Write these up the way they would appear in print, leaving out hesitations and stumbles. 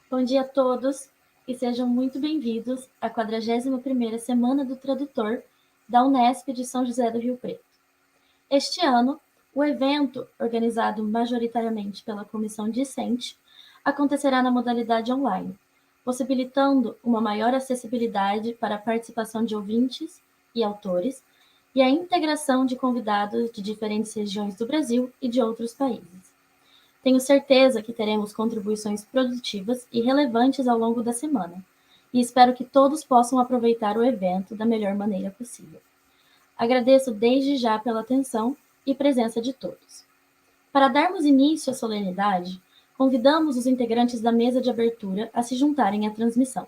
Bom dia a todos e sejam muito bem-vindos à 41ª Semana do Tradutor da Unesp de São José do Rio Preto. Este ano, o evento, organizado majoritariamente pela Comissão Discente, acontecerá na modalidade online, possibilitando uma maior acessibilidade para a participação de ouvintes e autores e a integração de convidados de diferentes regiões do Brasil e de outros países. Tenho certeza que teremos contribuições produtivas e relevantes ao longo da semana, e espero que todos possam aproveitar o evento da melhor maneira possível. Agradeço desde já pela atenção e presença de todos. Para darmos início à solenidade, convidamos os integrantes da mesa de abertura a se juntarem à transmissão.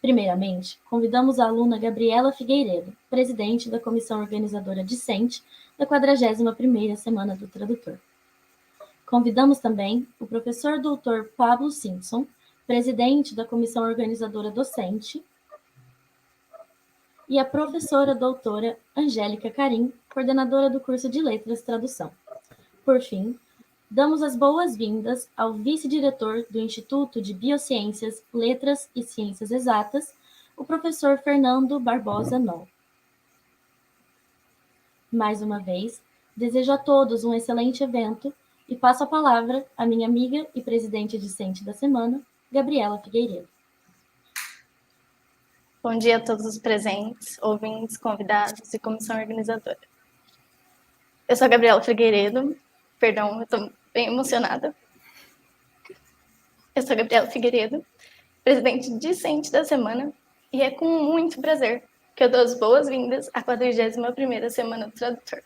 Primeiramente, convidamos a aluna Gabriela Figueiredo, presidente da comissão organizadora discente da 41ª Semana do Tradutor. Convidamos também o professor doutor Pablo Simpson, presidente da comissão organizadora docente, e a professora doutora Angélica Carim, coordenadora do curso de Letras Tradução. Por fim, damos as boas-vindas ao vice-diretor do Instituto de Biociências, Letras e Ciências Exatas, o professor Fernando Barbosa Noll. Mais uma vez, desejo a todos um excelente evento e passo a palavra à minha amiga e presidente discente da semana, Gabriela Figueiredo. Bom dia a todos os presentes, ouvintes, convidados e comissão organizadora. Eu sou a Gabriela Figueiredo, eu estou bem emocionada. Eu sou a Gabriela Figueiredo, presidente discente da semana, e é com muito prazer que eu dou as boas-vindas à 41ª Semana do Tradutor.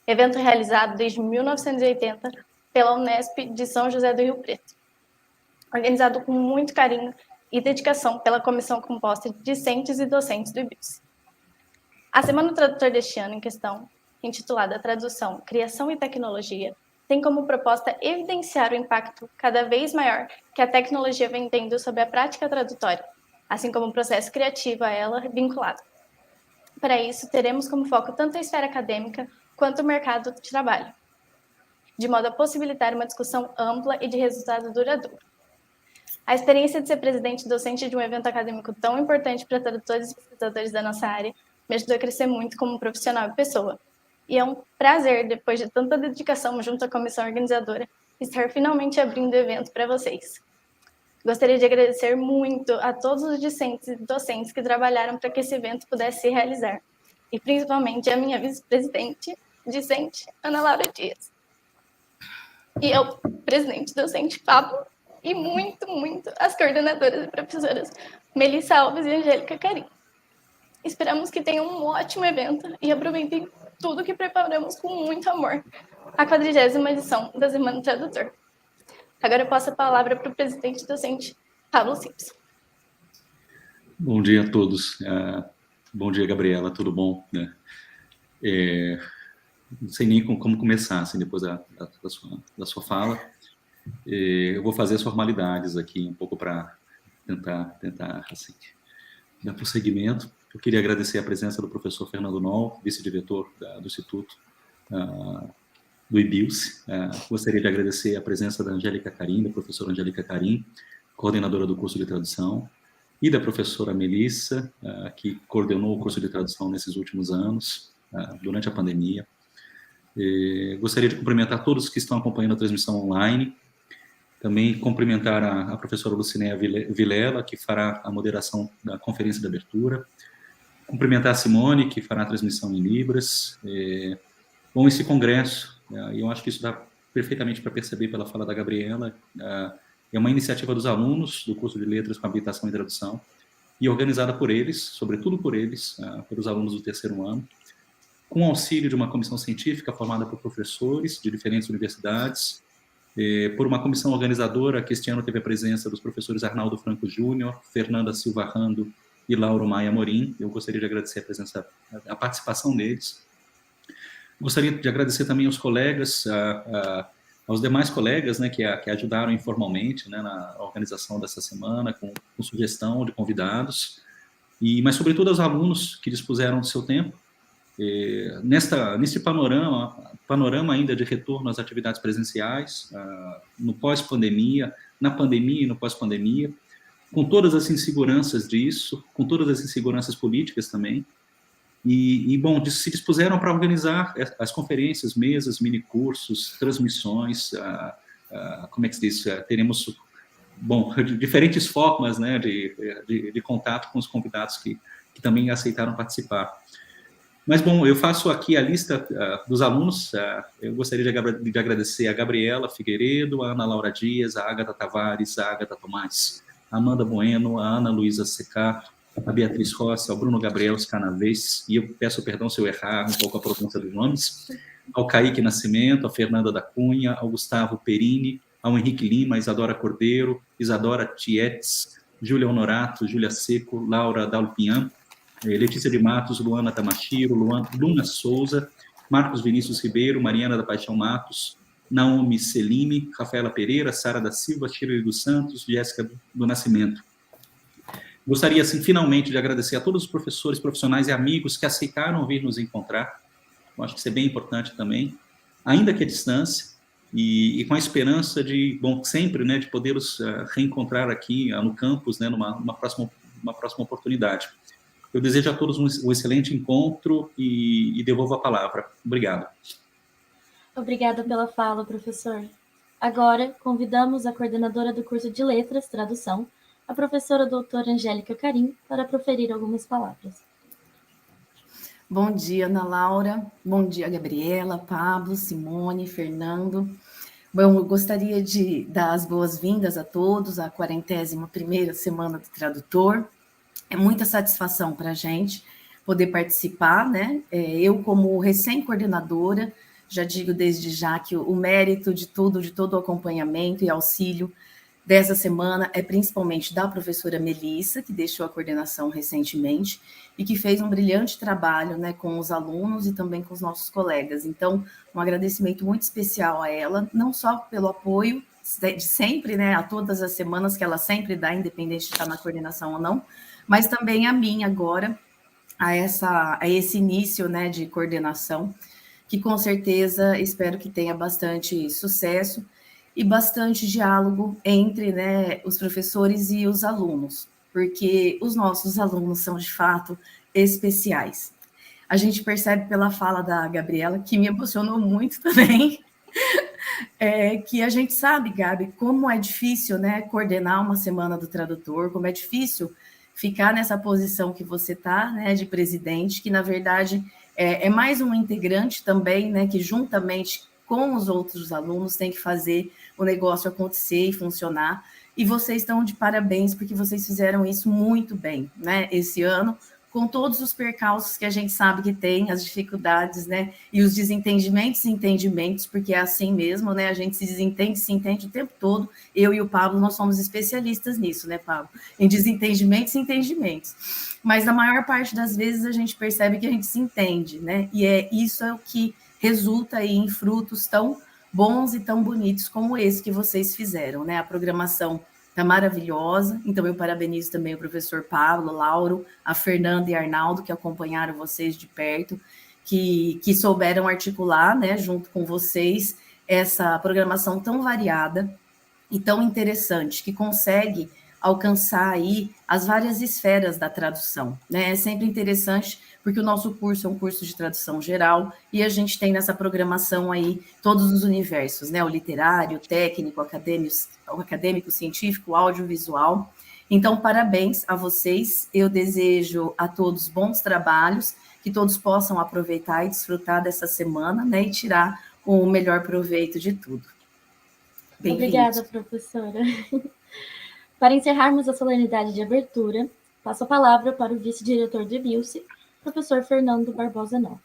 Evento realizado desde 1980 pela Unesp de São José do Rio Preto. Organizado com muito carinho e dedicação pela comissão composta de discentes e docentes do IBIS. A Semana do Tradutor deste ano em questão, intitulada Tradução, Criação e Tecnologia, tem como proposta evidenciar o impacto cada vez maior que a tecnologia vem tendo sobre a prática tradutória, assim como o processo criativo a ela vinculado. Para isso, teremos como foco tanto a esfera acadêmica quanto o mercado de trabalho, de modo a possibilitar uma discussão ampla e de resultado duradouro. A experiência de ser presidente docente de um evento acadêmico tão importante para tradutores e pesquisadores da nossa área me ajudou a crescer muito como profissional e pessoa. E é um prazer, depois de tanta dedicação junto à comissão organizadora, estar finalmente abrindo o evento para vocês. Gostaria de agradecer muito a todos os discentes e docentes que trabalharam para que esse evento pudesse se realizar, e principalmente a minha vice-presidente discente, Ana Laura Dias. E ao presidente docente, Pablo, e muito as coordenadoras e professoras Melissa Alves e Angélica Carim. Esperamos que tenham um ótimo evento e aproveitem tudo que preparamos com muito amor. A 40ª edição da Semana do Tradutor. Agora eu passo a palavra para o presidente docente, Pablo Simpson. Bom dia a todos. Bom dia, Gabriela, tudo bom? Não sei nem como começar, assim, depois da sua fala. Eu vou fazer as formalidades aqui, um pouco para tentar assim, dar prosseguimento. Eu queria agradecer a presença do professor Fernando Noll, vice-diretor do Instituto do IBILS. Gostaria de agradecer a presença da Angélica Carim, da professora Angélica Carim, coordenadora do curso de tradução, e da professora Melissa, que coordenou o curso de tradução nesses últimos anos, durante a pandemia. Gostaria de cumprimentar todos que estão acompanhando a transmissão online. Também cumprimentar a professora Lucinéia Vilela, que fará a moderação da conferência de abertura. Cumprimentar a Simone, que fará a transmissão em Libras. Bom, esse congresso, e eu acho que isso dá perfeitamente para perceber pela fala da Gabriela, é uma iniciativa dos alunos do curso de Letras com Habilitação e Tradução, e organizada por eles, sobretudo por eles, pelos alunos do terceiro ano, com auxílio de uma comissão científica formada por professores de diferentes universidades, por uma comissão organizadora que este ano teve a presença dos professores Arnaldo Franco Júnior, Fernanda Silva Rando e Lauro Maia Morim. Eu gostaria de agradecer a participação deles. Gostaria de agradecer também aos colegas, aos demais colegas, né, que ajudaram informalmente, né, na organização dessa semana, com sugestão de convidados, mas sobretudo aos alunos que dispuseram do seu tempo nesse panorama ainda de retorno às atividades presenciais, no pós-pandemia, na pandemia e no pós-pandemia, com todas as inseguranças disso, com todas as inseguranças políticas também, bom, se dispuseram para organizar as conferências, mesas, minicursos, transmissões, como é que se diz? Teremos, bom, diferentes formas, né, de contato com os convidados que também aceitaram participar. Mas, bom, eu faço aqui a lista dos alunos. Eu gostaria de agradecer a Gabriela Figueiredo, a Ana Laura Dias, a Ágata Tavares, a Ágata Tomás, a Amanda Bueno, a Ana Luísa Secar, a Beatriz Roça, ao Bruno Gabriel Scanavês, e eu peço perdão se eu errar um pouco a pronúncia dos nomes, ao Kaique Nascimento, a Fernanda da Cunha, ao Gustavo Perini, ao Henrique Lima, a Isadora Cordeiro, Isadora Tietz, Júlia Honorato, Júlia Seco, Laura Dalpian, Letícia de Matos, Luana Tamashiro, Luna Souza, Marcos Vinícius Ribeiro, Mariana da Paixão Matos, Naomi Selime, Rafaela Pereira, Sara da Silva, Shirley dos Santos, Jéssica do Nascimento. Gostaria, assim, finalmente, de agradecer a todos os professores, profissionais e amigos que aceitaram vir nos encontrar. Eu acho que isso é bem importante também, ainda que à distância, e com a esperança de, bom, sempre, né, de poder os reencontrar aqui no campus, né, numa próxima oportunidade. Eu desejo a todos um excelente encontro e devolvo a palavra. Obrigado. Obrigada pela fala, professor. Agora, convidamos a coordenadora do curso de Letras, Tradução, a professora doutora Angélica Carim, para proferir algumas palavras. Bom dia, Ana Laura. Bom dia, Gabriela, Pablo, Simone, Fernando. Bom, eu gostaria de dar as boas-vindas a todos à 41ª Semana do Tradutor. É muita satisfação para a gente poder participar, né? Eu, como recém-coordenadora, já digo desde já que o mérito de todo o acompanhamento e auxílio dessa semana é principalmente da professora Melissa, que deixou a coordenação recentemente e que fez um brilhante trabalho, né, com os alunos e também com os nossos colegas. Então, um agradecimento muito especial a ela, não só pelo apoio de sempre, né, a todas as semanas que ela sempre dá, independente de estar na coordenação ou não, mas também a mim agora, a esse início, né, de coordenação, que com certeza espero que tenha bastante sucesso e bastante diálogo entre, né, os professores e os alunos, porque os nossos alunos são, de fato, especiais. A gente percebe pela fala da Gabriela, que me emocionou muito também, que a gente sabe, Gabi, como é difícil, né, coordenar uma Semana do Tradutor, como é difícil ficar nessa posição que você está, né, de presidente, que, na verdade, é mais um integrante também, né, que juntamente com os outros alunos tem que fazer o negócio acontecer e funcionar. E vocês estão de parabéns, porque vocês fizeram isso muito bem, né, esse ano, com todos os percalços que a gente sabe que tem, as dificuldades, né, e os desentendimentos e entendimentos, porque é assim mesmo, né, a gente se entende o tempo todo. Eu e o Pablo, nós somos especialistas nisso, né, Pablo? Em desentendimentos e entendimentos. Mas na maior parte das vezes a gente percebe que a gente se entende, né, e isso é o que resulta aí em frutos tão bons e tão bonitos como esse que vocês fizeram, né? A programação está maravilhosa, então eu parabenizo também o professor Pablo, Lauro, a Fernanda e Arnaldo, que acompanharam vocês de perto, que souberam articular, né, junto com vocês, essa programação tão variada e tão interessante, que consegue alcançar aí as várias esferas da tradução, né? É sempre interessante, porque o nosso curso é um curso de tradução geral e a gente tem nessa programação aí todos os universos, né? O literário, o técnico, o acadêmico, científico, o audiovisual. Então, parabéns a vocês. Eu desejo a todos bons trabalhos, que todos possam aproveitar e desfrutar dessa semana, né? E tirar o melhor proveito de tudo. Obrigada, professora. Para encerrarmos a solenidade de abertura, passo a palavra para o vice-diretor de BILSE, professor Fernando Barbosa Neto.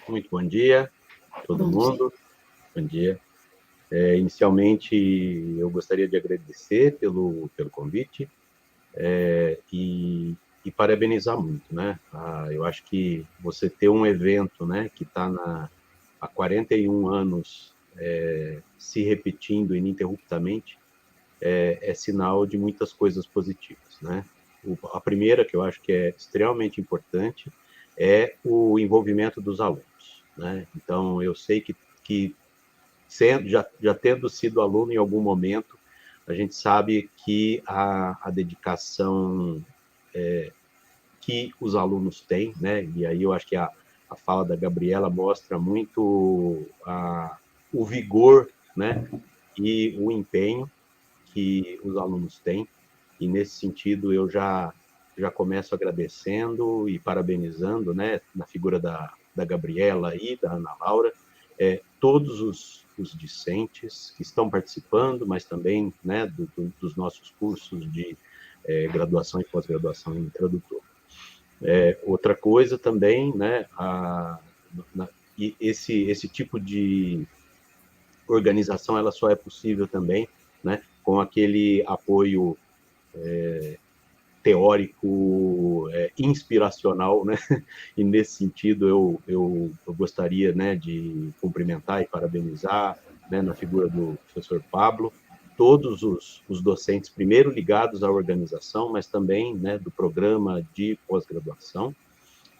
Muito bom dia a todo mundo. Bom dia. Inicialmente, eu gostaria de agradecer pelo convite e parabenizar muito, né? Eu acho que você ter um evento, né, que está há 41 anos se repetindo ininterruptamente, é sinal de muitas coisas positivas, né? A primeira, que eu acho que é extremamente importante, é o envolvimento dos alunos, né? Então, eu sei que já tendo sido aluno em algum momento, a gente sabe que a dedicação que os alunos têm, né? E aí eu acho que a fala da Gabriela mostra muito o vigor, né? E o empenho que os alunos têm. E nesse sentido eu já começo agradecendo e parabenizando, né? Na figura da Gabriela e da Ana Laura, todos os discentes que estão participando, mas também, né? Dos nossos cursos de graduação e pós-graduação em tradutor. Outra coisa também, né, e esse tipo de organização ela só é possível também, né, com aquele apoio teórico, inspiracional, né, e nesse sentido eu gostaria, né, de cumprimentar e parabenizar, né, na figura do professor Pablo, todos os docentes, primeiro ligados à organização, mas também, né, do programa de pós-graduação,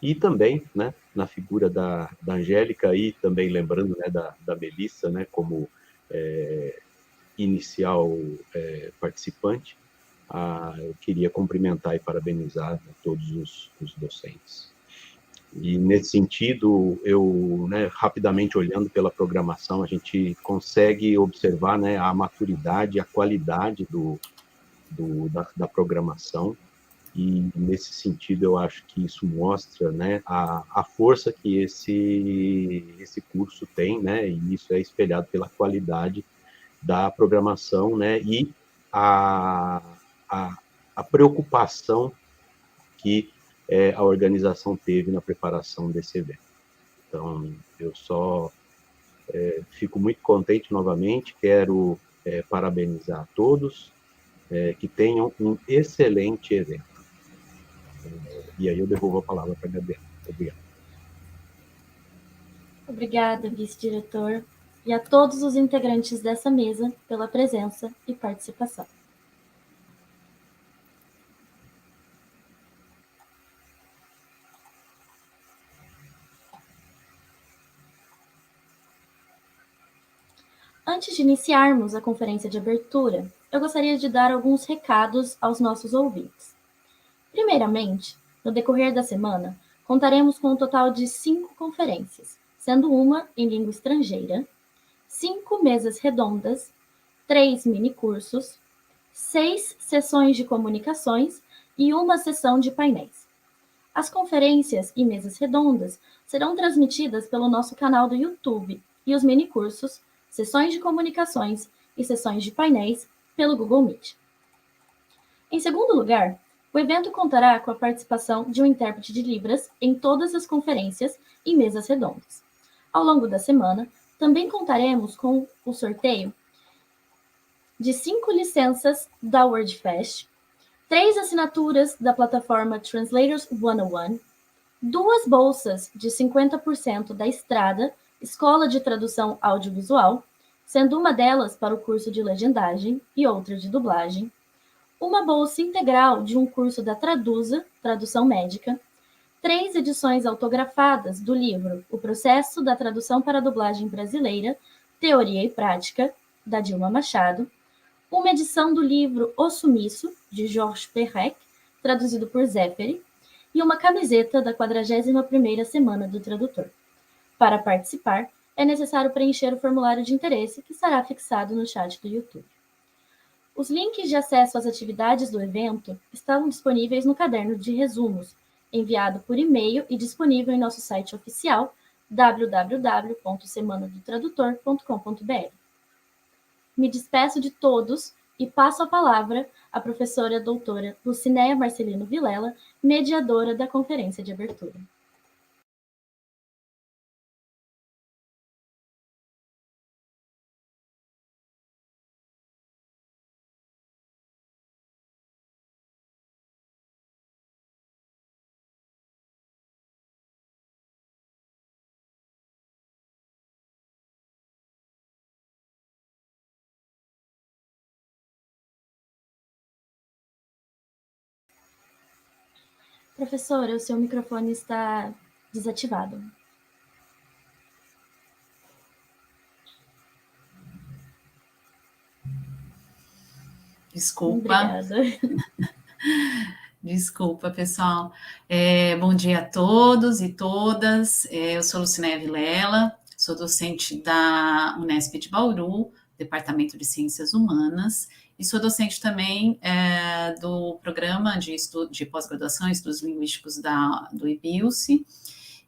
e também, né, na figura da Angélica, e também lembrando, né, da Melissa, né, como inicial participante, eu queria cumprimentar e parabenizar todos os docentes. E, nesse sentido, eu, né, rapidamente olhando pela programação, a gente consegue observar, né, a maturidade, a qualidade da programação, e, nesse sentido, eu acho que isso mostra, né, a força que esse curso tem, né, e isso é espelhado pela qualidade da programação, né, e a, a preocupação que a organização teve na preparação desse evento. Então, eu só fico muito contente novamente, quero parabenizar a todos, que tenham um excelente evento. E aí eu devolvo a palavra para a Gabriela. Obrigado. Obrigada, vice-diretor, e a todos os integrantes dessa mesa pela presença e participação. Antes de iniciarmos a conferência de abertura, eu gostaria de dar alguns recados aos nossos ouvintes. Primeiramente, no decorrer da semana, contaremos com um total de 5 conferências, sendo uma em língua estrangeira, 5 mesas redondas, 3 minicursos, 6 sessões de comunicações e uma sessão de painéis. As conferências e mesas redondas serão transmitidas pelo nosso canal do YouTube e os minicursos, sessões de comunicações e sessões de painéis pelo Google Meet. Em segundo lugar, o evento contará com a participação de um intérprete de Libras em todas as conferências e mesas redondas. Ao longo da semana, também contaremos com o sorteio de 5 licenças da WordFest, 3 assinaturas da plataforma Translators 101, 2 bolsas de 50% da Estrada, Escola de Tradução Audiovisual, sendo uma delas para o curso de legendagem e outra de dublagem, uma bolsa integral de um curso da Traduza, Tradução Médica, 3 edições autografadas do livro O Processo da Tradução para a Dublagem Brasileira, Teoria e Prática, da Dilma Machado, uma edição do livro O Sumiço, de Georges Perec, traduzido por Zéferi, e uma camiseta da 41ª Semana do Tradutor. Para participar, é necessário preencher o formulário de interesse que estará fixado no chat do YouTube. Os links de acesso às atividades do evento estão disponíveis no caderno de resumos, enviado por e-mail e disponível em nosso site oficial www.semanadotradutor.com.br. Me despeço de todos e passo a palavra à professora doutora Lucinéia Marcelino Vilela, mediadora da conferência de abertura. Professora, o seu microfone está desativado. Desculpa. Obrigada. Desculpa, pessoal. Bom dia a todos e todas. Eu sou Lucinéia Vilela, sou docente da Unesp de Bauru, Departamento de Ciências Humanas, e sou docente também do programa de pós-graduação em Estudos Linguísticos do IBILSE,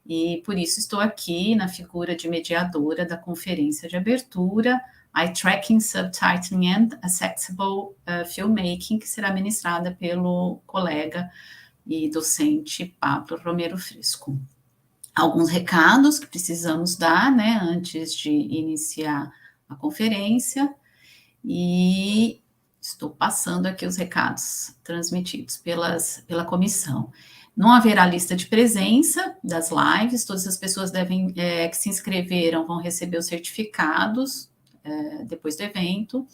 e por isso estou aqui na figura de mediadora da Conferência de Abertura, Eye Tracking, Subtitling and Accessible Filmmaking, que será ministrada pelo colega e docente Pablo Romero Fresco. Alguns recados que precisamos dar, né, antes de iniciar a conferência, e estou passando aqui os recados transmitidos pela comissão. Não haverá lista de presença das lives, todas as pessoas que se inscreveram vão receber os certificados depois do evento.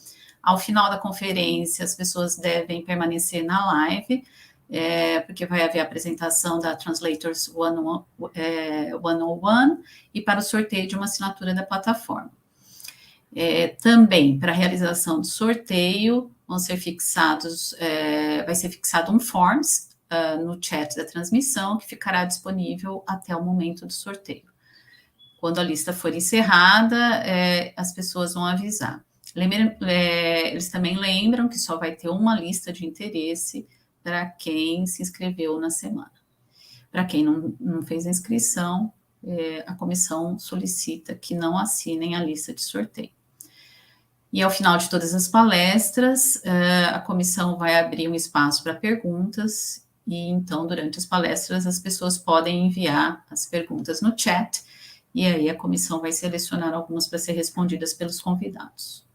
Ao final da conferência, as pessoas devem permanecer na live, porque vai haver a apresentação da Translators 101 e para o sorteio de uma assinatura da plataforma. Também, para a realização do sorteio, vai ser fixado um forms no chat da transmissão, que ficará disponível até o momento do sorteio. Quando a lista for encerrada, as pessoas vão avisar. Eles também lembram que só vai ter uma lista de interesse para quem se inscreveu na semana. Para quem não fez a inscrição, a comissão solicita que não assinem a lista de sorteio. E ao final de todas as palestras, a comissão vai abrir um espaço para perguntas, e então, durante as palestras, as pessoas podem enviar as perguntas no chat, e aí a comissão vai selecionar algumas para ser respondidas pelos convidados.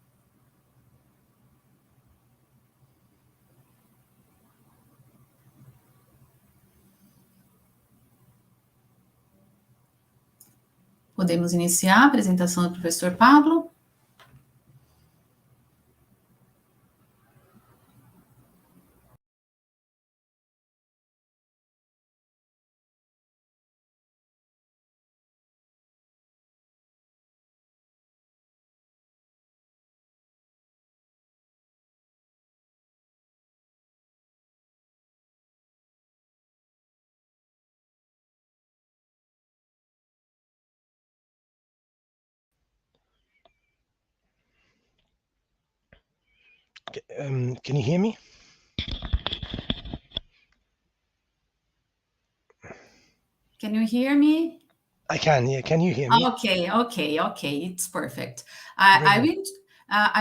Podemos iniciar a apresentação do professor Pablo. Can you hear me? Can you hear me? I can, yeah. Can you hear me? Okay. It's perfect. I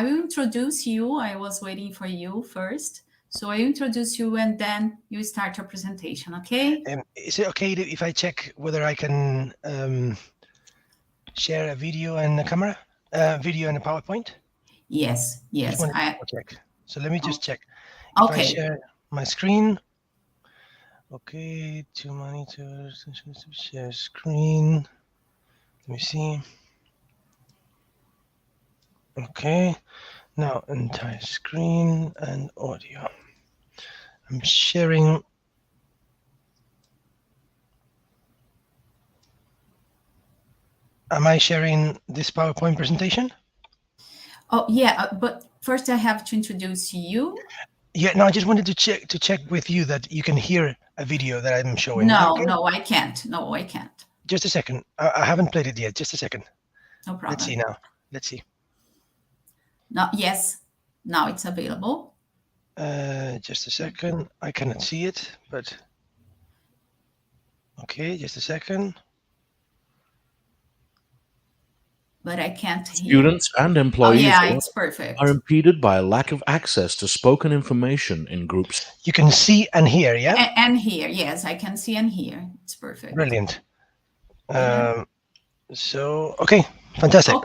will introduce you. I was waiting for you first. So I introduce you and then you start your presentation, okay? Is it okay if I check whether I can share a video and a camera? Video and a PowerPoint? Yes. Check. So let me just check. If I share my screen. Okay, 2 monitors, share screen. Let me see. Okay, now entire screen and audio. I'm sharing. Am I sharing this PowerPoint presentation? Oh, yeah, but first I have to introduce you. Yeah, no, I just wanted to check with you that you can hear a video that I'm showing. No, okay? no, I can't. No, I can't. Just a second. I haven't played it yet. Just a second. No problem. Let's see now. Let's see. No, yes, now it's available. Just a second. I cannot see it, but okay, just a second. But I can't hear. Students and employees it's perfect. are impeded by a lack of access to spoken information in groups. You can see and hear, yeah? And hear, yes, I can see and hear. It's perfect. Brilliant. So, okay, fantastic.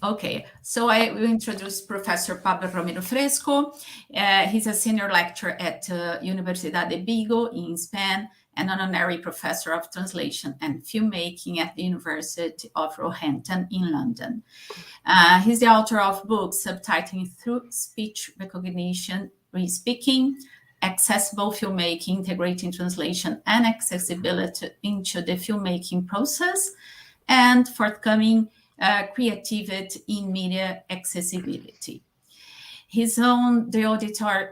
Okay. So I will introduce Professor Pablo Romero Fresco. He's a senior lecturer at Universidade de Vigo in Spain and an honorary professor of translation and filmmaking at the University of Roehampton in London. He's the author of books Subtitling Through Speech Recognition, Re-Speaking, Accessible Filmmaking, Integrating Translation and Accessibility into the Filmmaking Process, and forthcoming Creativity in Media Accessibility. He's on the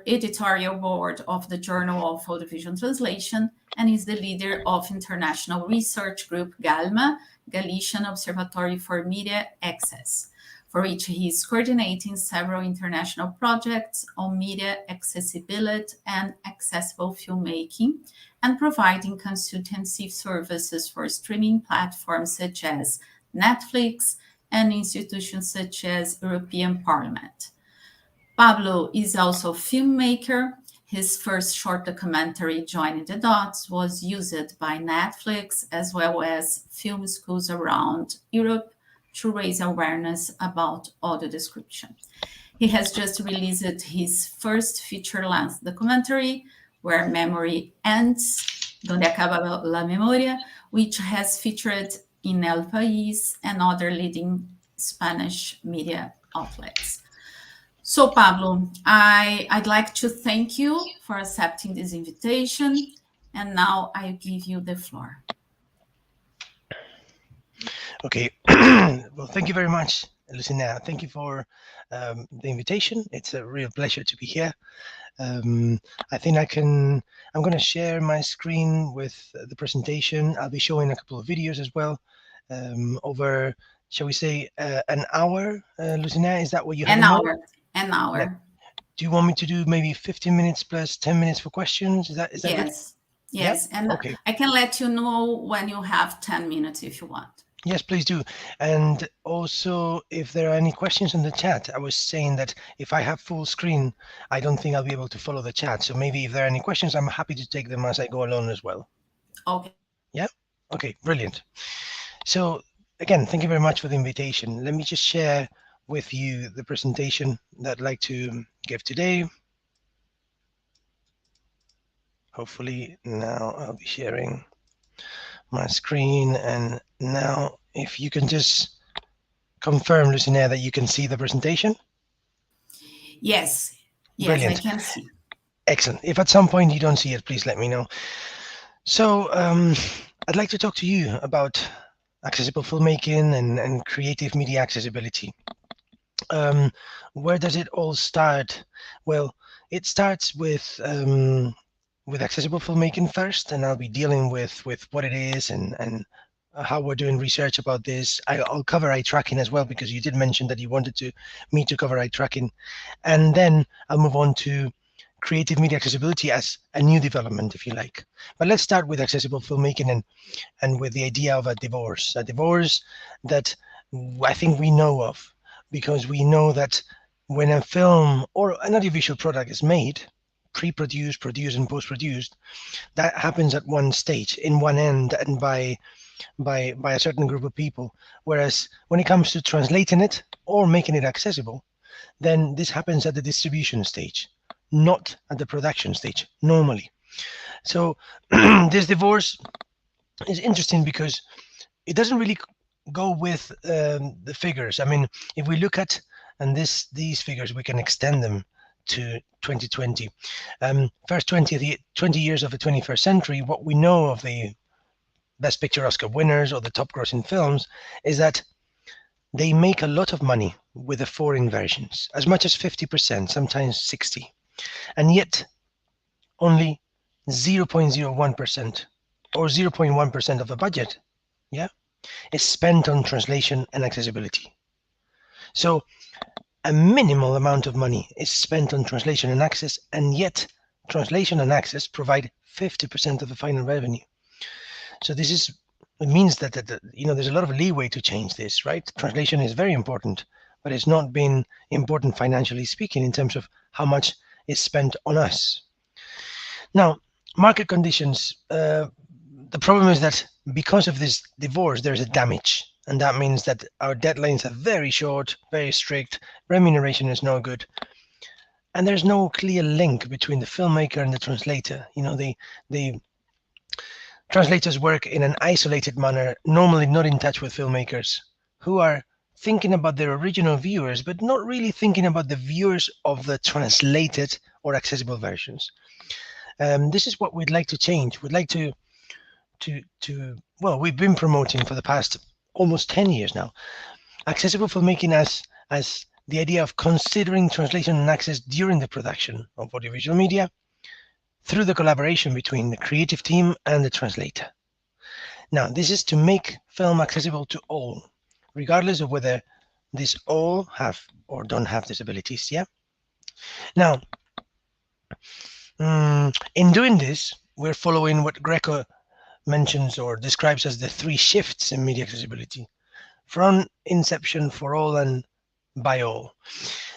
editorial board of the Journal of Audiovisual Translation and is the leader of international research group GALMA, Galician Observatory for Media Access, for which he is coordinating several international projects on media accessibility and accessible filmmaking, and providing consultancy services for streaming platforms such as Netflix and institutions such as European Parliament. Pablo is also a filmmaker. His first short documentary, Joining the Dots, was used by Netflix as well as film schools around Europe to raise awareness about audio description. He has just released his first feature-length documentary, Where Memory Ends, Donde Acaba la Memoria, which has featured in El País and other leading Spanish media outlets. So, Pablo, I'd like to thank you for accepting this invitation, and now I give you the floor. Okay. Well, thank you very much, Lucina. Thank you for the invitation. It's a real pleasure to be here. I think I'm going to share my screen with the presentation. I'll be showing a couple of videos as well over, shall we say, an hour, Lucina? Is that what you have? An hour. Yeah. Do you want me to do maybe 15 minutes plus 10 minutes for questions? Is that yes. good? Yes. Yeah? And okay. I can let you know when you have 10 minutes if you want. Yes, please do. And also, if there are any questions in the chat, I was saying that if I have full screen, I don't think I'll be able to follow the chat. So maybe if there are any questions, I'm happy to take them as I go along as well. Okay. Yeah? Okay, brilliant. So again, thank you very much for the invitation. Let me just share with you the presentation that I'd like to give today. Hopefully now I'll be sharing my screen, and now if you can just confirm, Lucina, that you can see the presentation. Yes, Brilliant. I can see. Excellent. If at some point you don't see it, please let me know. So I'd like to talk to you about accessible filmmaking and creative media accessibility. Where does it all start? Well, it starts with accessible filmmaking first, and I'll be dealing with what it is and how we're doing research about this. I'll cover eye tracking as well, because you did mention that you wanted me to cover eye tracking, and then I'll move on to creative media accessibility as a new development, if you like. But let's start with accessible filmmaking and with the idea of a divorce that I think we know of, because we know that when a film or an audiovisual product is made, pre-produced, produced, and post-produced, that happens at one stage, in one end, and by a certain group of people. Whereas when it comes to translating it or making it accessible, then this happens at the distribution stage, not at the production stage, normally. So this divorce is interesting because it doesn't really go with the figures. I mean, if we look at, and these figures, we can extend them to 2020. First 20 years of the 21st century, what we know of the Best Picture Oscar winners or the top grossing films is that they make a lot of money with the foreign versions, as much as 50%, sometimes 60%. And yet only 0.01% or 0.1% of the budget, is spent on translation and accessibility. So a minimal amount of money is spent on translation and access, and yet translation and access provide 50% of the final revenue. So it means that there's a lot of leeway to change this, right? Translation is very important, but it's not been important financially speaking in terms of how much is spent on us. Now, market conditions, the problem is that because of this divorce, there's a damage. And that means that our deadlines are very short, very strict, remuneration is no good. And there's no clear link between the filmmaker and the translator. The translators work in an isolated manner, normally not in touch with filmmakers, who are thinking about their original viewers, but not really thinking about the viewers of the translated or accessible versions. This is what we'd like to change. We'd like to well, we've been promoting for the past almost 10 years now, accessible filmmaking as the idea of considering translation and access during the production of audiovisual media through the collaboration between the creative team and the translator. Now, this is to make film accessible to all, regardless of whether these all have or don't have disabilities, yeah? Now, in doing this, we're following what Greco mentions or describes as the 3 shifts in media accessibility: from inception, for all, and by all.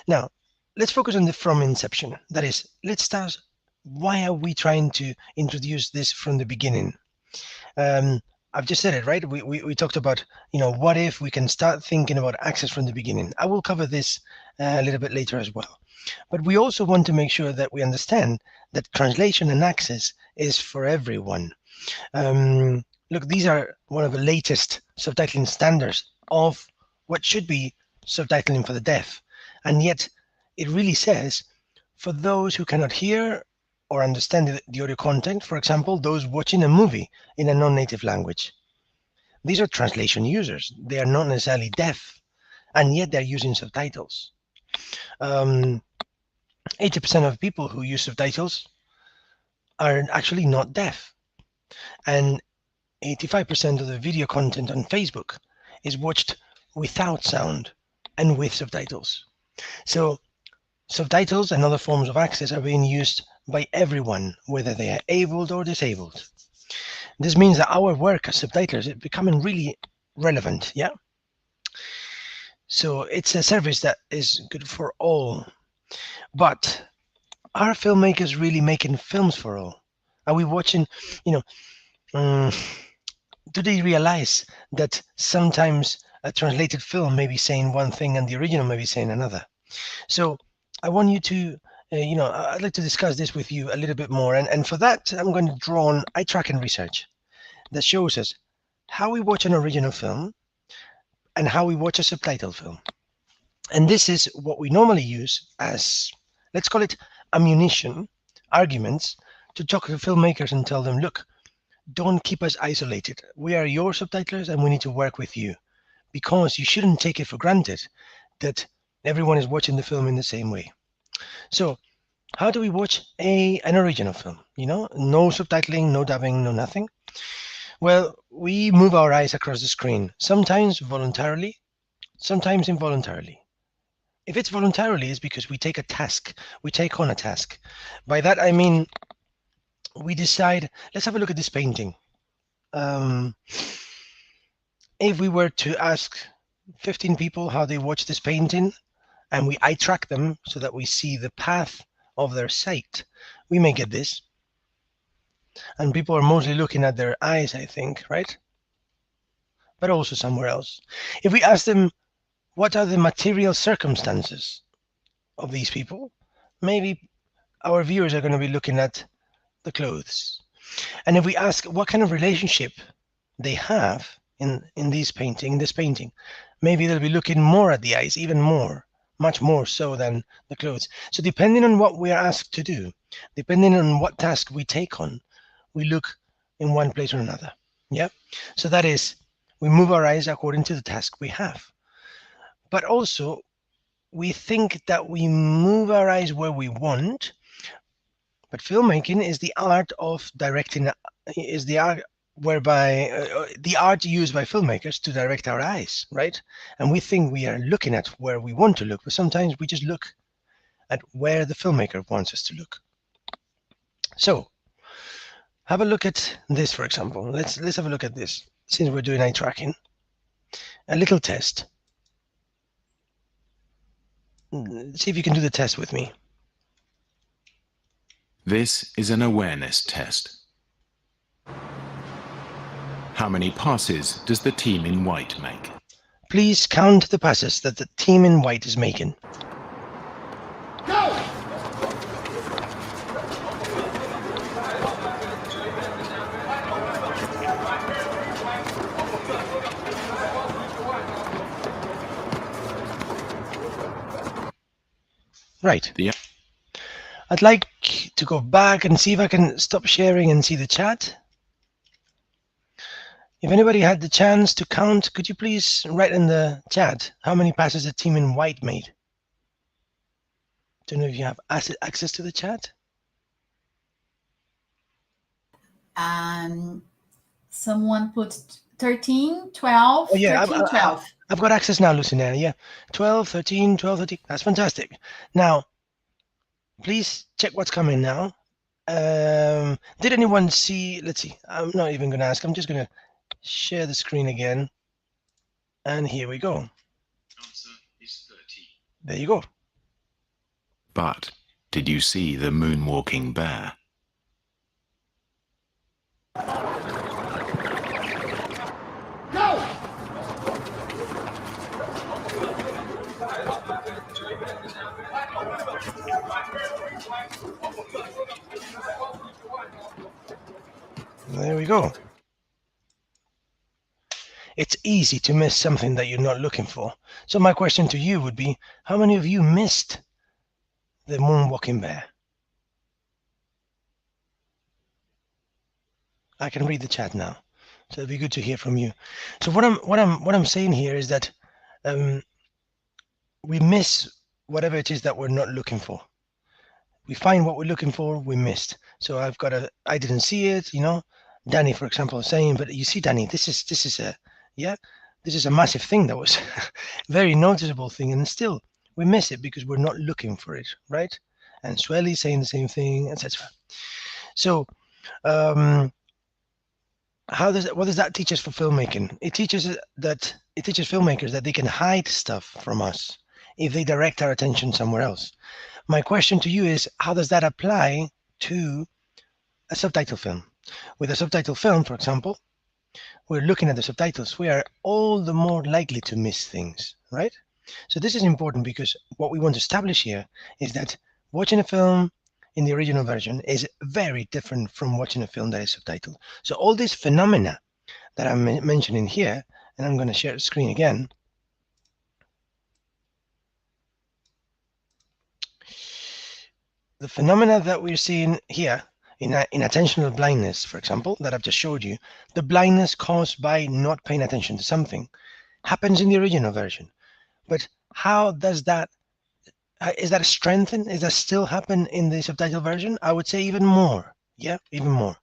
Now, let's focus on the from inception. That is, let's start, why are we trying to introduce this from the beginning? I've just said it, right? We talked about, what if we can start thinking about access from the beginning? I will cover this a little bit later as well. But we also want to make sure that we understand that translation and access is for everyone. Look, these are one of the latest subtitling standards of what should be subtitling for the deaf. And yet it really says, for those who cannot hear or understand the audio content, for example, those watching a movie in a non-native language. These are translation users. They are not necessarily deaf, and yet they're using subtitles. 80% of people who use subtitles are actually not deaf. And 85% of the video content on Facebook is watched without sound and with subtitles. So subtitles and other forms of access are being used by everyone, whether they are abled or disabled. This means that our work as subtitlers is becoming really relevant, yeah? So it's a service that is good for all. But are filmmakers really making films for all? Are we watching, do they realize that sometimes a translated film may be saying one thing and the original may be saying another? So I want you to, I'd like to discuss this with you a little bit more. And for that, I'm going to draw on eye tracking research that shows us how we watch an original film and how we watch a subtitled film. And this is what we normally use as, let's call it ammunition, arguments, to talk to filmmakers and tell them, look, don't keep us isolated. We are your subtitlers and we need to work with you, because you shouldn't take it for granted that everyone is watching the film in the same way. So how do we watch an original film? No subtitling, no dubbing, no nothing. Well, we move our eyes across the screen, sometimes voluntarily, sometimes involuntarily. If it's voluntarily, it's because we take on a task. By that I mean, we decide, let's have a look at this painting. If we were to ask 15 people how they watch this painting, and we eye track them so that we see the path of their sight, we may get this. And people are mostly looking at their eyes, I think, right? But also somewhere else. If we ask them, what are the material circumstances of these people? Maybe our viewers are going to be looking at the clothes. And if we ask what kind of relationship they have in this painting, maybe they'll be looking more at the eyes, even more, much more so than the clothes. So depending on what we are asked to do, depending on what task we take on, we look in one place or another. Yeah. So that is, we move our eyes according to the task we have. But also, we think that we move our eyes where we want. But filmmaking is the art of directing, is the art whereby the art used by filmmakers to direct our eyes, right? And we think we are looking at where we want to look, but sometimes we just look at where the filmmaker wants us to look. So have a look at this, for example. Let's have a look at this. Since we're doing eye tracking, a little test. See if you can do the test with me. This is an awareness test. How many passes does the team in white make? Please count the passes that the team in white is making. Go! Right. Yeah. I'd like to go back and see if I can stop sharing and see the chat. If anybody had the chance to count, could you please write in the chat how many passes the team in white made? Don't know if you have access to the chat. Someone put 13, 12, Oh, yeah, 13, 12. I've got access now, Lucinella. Yeah, 12, 13, 12, 13. That's fantastic. Now, please check what's coming now. Did anyone see? Let's see. I'm not even going to ask. I'm just going to share the screen again. And here we go. Answer is 13. There you go. But did you see the moonwalking bear? Go! There we go. It's easy to miss something that you're not looking for. So my question to you would be, how many of you missed the moonwalking bear? I can read the chat now, so it'd be good to hear from you. So what I'm saying here is that we miss whatever it is that we're not looking for. We find what we're looking for, we missed. So I didn't see it, you know. Danny, for example, is saying, but you see, Danny, this is a massive thing that was very noticeable thing, and still we miss it because we're not looking for it, right? And Swelly saying the same thing, etc. So what does that teach us for filmmaking? It teaches filmmakers that they can hide stuff from us if they direct our attention somewhere else. My question to you is, how does that apply to a subtitle film? With a subtitle film, for example, we're looking at the subtitles. We are all the more likely to miss things, right? So this is important because what we want to establish here is that watching a film in the original version is very different from watching a film that is subtitled. So all these phenomena that I'm mentioning here, and I'm going to share the screen again. The phenomena that we're seeing here in attentional blindness, for example, that I've just showed you, the blindness caused by not paying attention to something happens in the original version. But how does that, is that strengthened? Does that still happen in the subtitle version? I would say even more. Yeah, even more.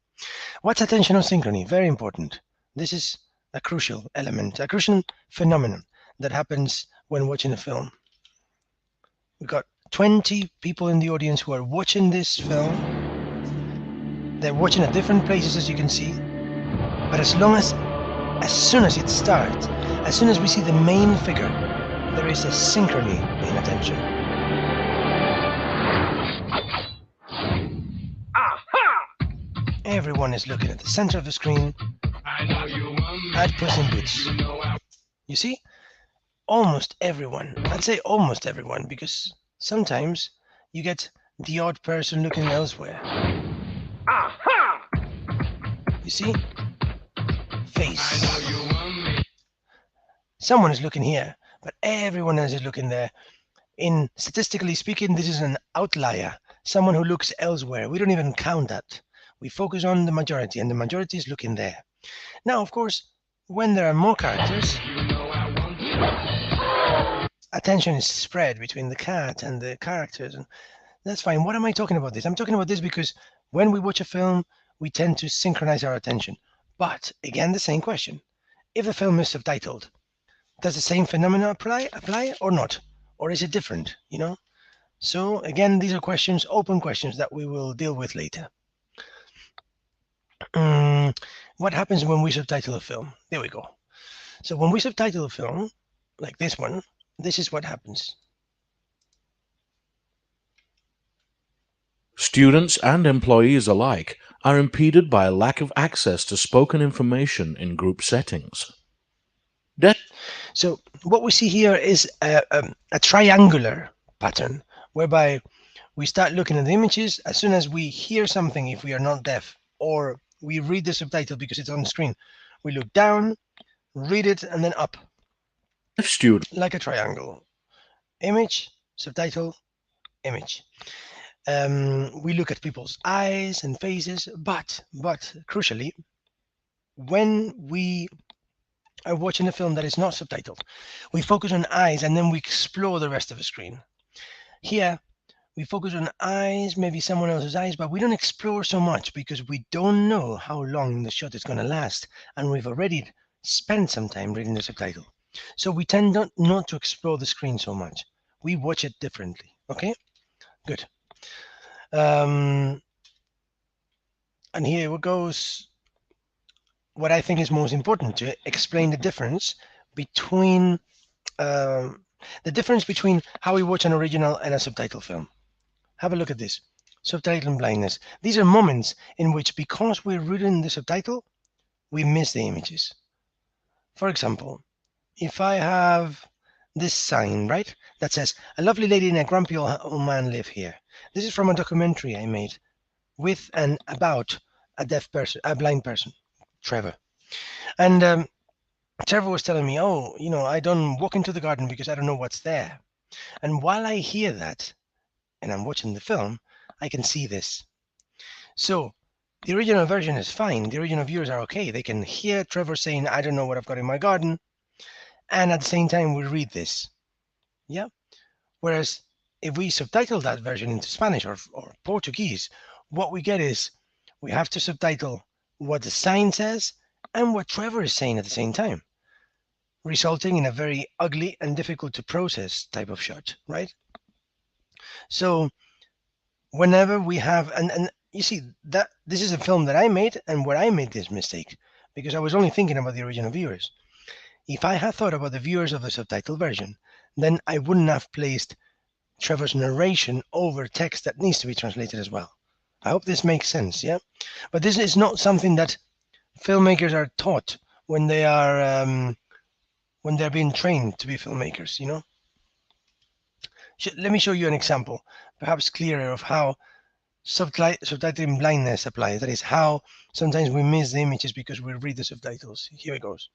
What's attentional synchrony? Very important. This is a crucial element, a crucial phenomenon that happens when watching a film. We've got 20 people in the audience who are watching this film. They're watching at different places, as you can see. But as soon as it starts, as soon as we see the main figure, there is a synchrony in attention. Everyone is looking at the center of the screen at Puss in Boots. You see? Almost everyone. I'd say almost everyone, because sometimes you get the odd person looking elsewhere. You see? Face. Someone is looking here, but everyone else is looking there. Statistically speaking, this is an outlier. Someone who looks elsewhere. We don't even count that. We focus on the majority, and the majority is looking there. Now, of course, when there are more characters, attention is spread between the cat and the characters, and that's fine. What am I talking about this? I'm talking about this because when we watch a film, we tend to synchronize our attention. But again, the same question. If the film is subtitled, does the same phenomena apply or not? Or is it different, you know? So again, these are questions, open questions that we will deal with later. What happens when we subtitle a film? There we go. So when we subtitle a film, like this one, this is what happens. Students and employees alike are impeded by a lack of access to spoken information in group settings. So what we see here is a triangular pattern, whereby we start looking at the images. As soon as we hear something, if we are not deaf, or we read the subtitle because it's on the screen, we look down, read it, and then up. Student. Like a triangle. Image, subtitle, image. We look at people's eyes and faces, but crucially, when we are watching a film that is not subtitled, we focus on eyes and then we explore the rest of the screen. Here, we focus on eyes, maybe someone else's eyes, but we don't explore so much because we don't know how long the shot is going to last, and we've already spent some time reading the subtitle. So we tend not to explore the screen so much. We watch it differently. Okay, good. And here goes what I think is most important to explain the difference between how we watch an original and a subtitle film. Have a look at this. Subtitle blindness. These are moments in which, because we're reading the subtitle, we miss the images. For example, if I have this sign, right, that says, "A lovely lady and a grumpy old man live here." This is from a documentary I made with and about a deaf person, a blind person, Trevor. And Trevor was telling me, "Oh, I don't walk into the garden because I don't know what's there." And while I hear that, and I'm watching the film, I can see this. So the original version is fine. The original viewers are okay. They can hear Trevor saying, "I don't know what I've got in my garden." And at the same time, we read this. Yeah. Whereas if we subtitle that version into Spanish or Portuguese, what we get is we have to subtitle what the sign says and what Trevor is saying at the same time, resulting in a very ugly and difficult to process type of shot, right? So whenever we have, and you see that this is a film that I made and where I made this mistake, because I was only thinking about the original viewers. If I had thought about the viewers of the subtitle version, then I wouldn't have placed Trevor's narration over text that needs to be translated as well. I hope this makes sense, yeah? But this is not something that filmmakers are taught when they are when they're being trained to be filmmakers, Let me show you an example, perhaps clearer, of how subtitling blindness applies. That is how sometimes we miss the images because we read the subtitles. Here it goes.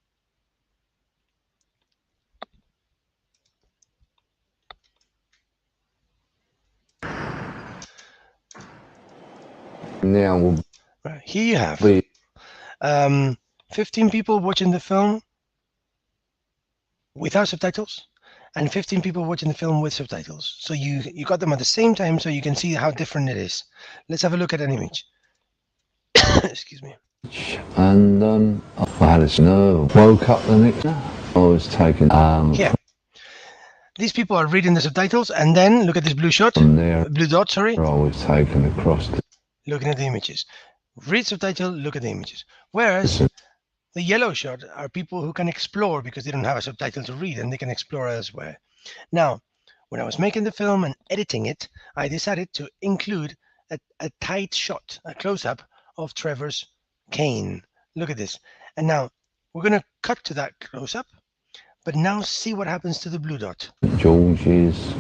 Now, right, here you have 15 people watching the film without subtitles and 15 people watching the film with subtitles. So you got them at the same time, so you can see how different it is. Let's have a look at an image. Excuse me. And I had a nerve. Woke up the next day. I was taken. Here. These people are reading the subtitles, and then look at this blue shot. Blue dot, sorry. I was taken across. Looking at the images. Read subtitle, look at the images. Whereas the yellow shot are people who can explore because they don't have a subtitle to read and they can explore elsewhere. Now, when I was making the film and editing it, I decided to include a tight shot, a close-up of Trevor's cane. Look at this. And now we're going to cut to that close-up, but now see what happens to the blue dot. George's.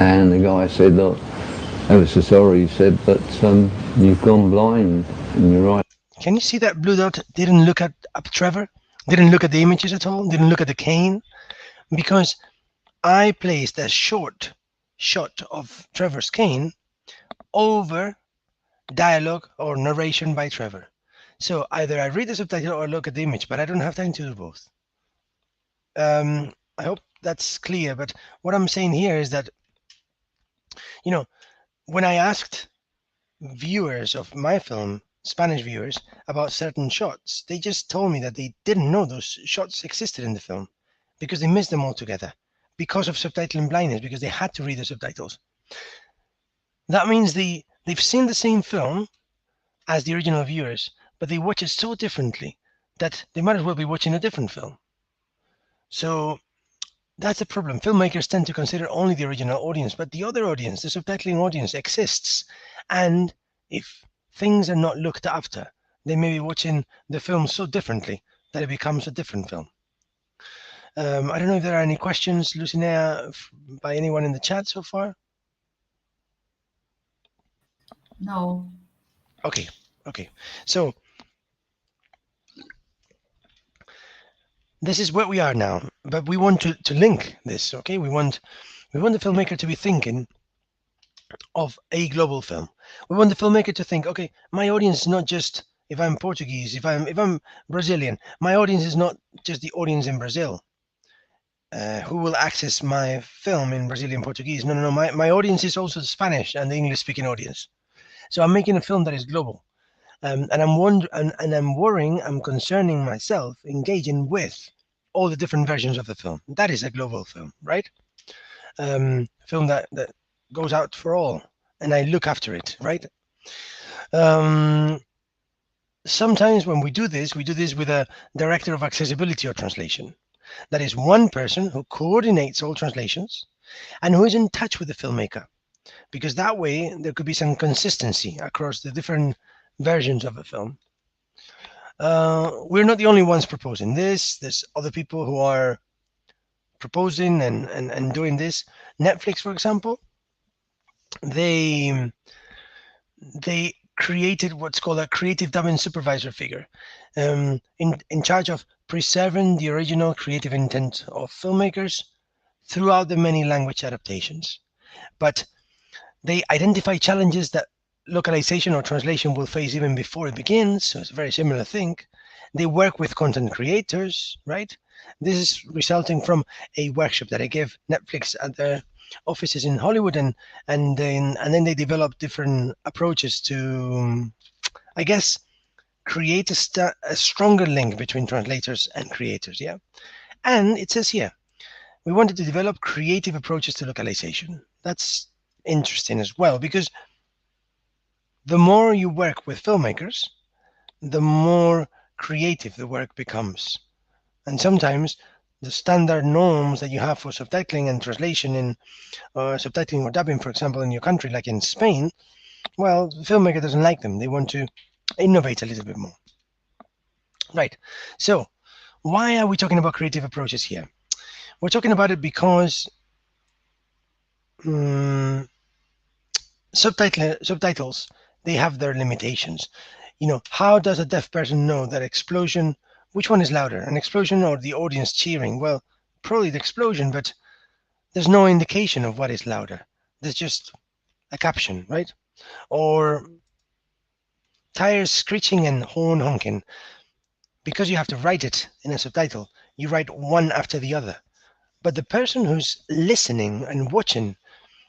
And the guy said, "Look, ever so sorry," he said, "but you've gone blind and you're right." Can you see that blue dot didn't look at Trevor? Didn't look at the images at all? Didn't look at the cane? Because I placed a short shot of Trevor's cane over dialogue or narration by Trevor. So either I read the subtitle or look at the image, but I don't have time to do both. I hope that's clear, but what I'm saying here is that, when I asked viewers of my film, Spanish viewers, about certain shots, they just told me that they didn't know those shots existed in the film because they missed them altogether because of subtitling blindness, because they had to read the subtitles. That means they've seen the same film as the original viewers, but they watch it so differently that they might as well be watching a different film. So that's the problem. Filmmakers tend to consider only the original audience, but the other audience, the subtitling audience, exists. And if things are not looked after, they may be watching the film so differently that it becomes a different film. I don't know if there are any questions, Lucinea, by anyone in the chat so far? No. Okay. So this is where we are now, but we want to link this, okay? We want the filmmaker to be thinking, of a global film. We want the filmmaker to think, okay, my audience is not just, if I'm Portuguese, if I'm Brazilian, my audience is not just the audience in Brazil who will access my film in Brazilian Portuguese. No. My audience is also the Spanish and the English-speaking audience. So I'm making a film that is global, and I'm concerning myself, engaging with all the different versions of the film. That is a global film, right? Film that goes out for all, and I look after it, right? Sometimes when we do this with a director of accessibility or translation. That is one person who coordinates all translations and who is in touch with the filmmaker, because that way there could be some consistency across the different versions of a film. We're not the only ones proposing this. There's other people who are proposing and doing this. Netflix, for example, they created what's called a creative dubbing supervisor figure, in charge of preserving the original creative intent of filmmakers throughout the many language adaptations. But they identify challenges that localization or translation will face even before it begins, so it's a very similar thing. They work with content creators, right? This is resulting from a workshop that I gave Netflix at their offices in Hollywood, and then they develop different approaches to, I guess, create a stronger link between translators and creators. Yeah, and it says here we wanted to develop creative approaches to localization. That's interesting as well, because the more you work with filmmakers, the more creative the work becomes. And sometimes the standard norms that you have for subtitling and translation in subtitling or dubbing, for example, in your country, like in Spain, well, the filmmaker doesn't like them. They want to innovate a little bit more. Right. So why are we talking about creative approaches here? We're talking about it because subtitles, they have their limitations. How does a deaf person know that explosion, which one is louder, an explosion or the audience cheering? Well, probably the explosion, but there's no indication of what is louder. There's just a caption, right? Or tires screeching and horn honking. Because you have to write it in a subtitle, you write one after the other. But the person who's listening to and watching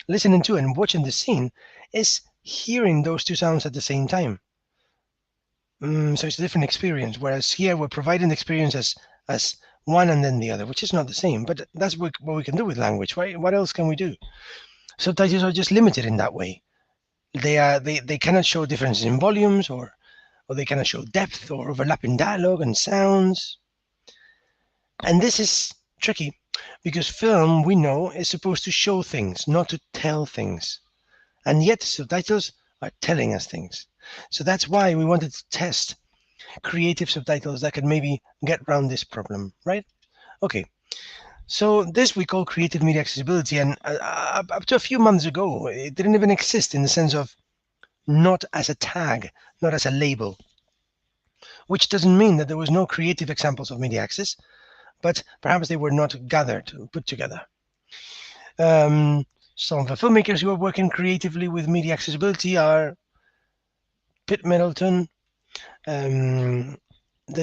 the scene is hearing those two sounds at the same time. So it's a different experience, whereas here we're providing the experience as one and then the other, which is not the same, but that's what we can do with language, right? What else can we do? Subtitles are just limited in that way. They cannot show differences in volumes, or they cannot show depth or overlapping dialogue and sounds. And this is tricky because film, we know, is supposed to show things, not to tell things. And yet subtitles are telling us things. So that's why we wanted to test creative subtitles that could maybe get around this problem, right? Okay, so this we call creative media accessibility, and up to a few months ago, it didn't even exist in the sense of not as a tag, not as a label, which doesn't mean that there was no creative examples of media access, but perhaps they were not gathered, put together. Some of the filmmakers who are working creatively with media accessibility are Pitt Middleton, the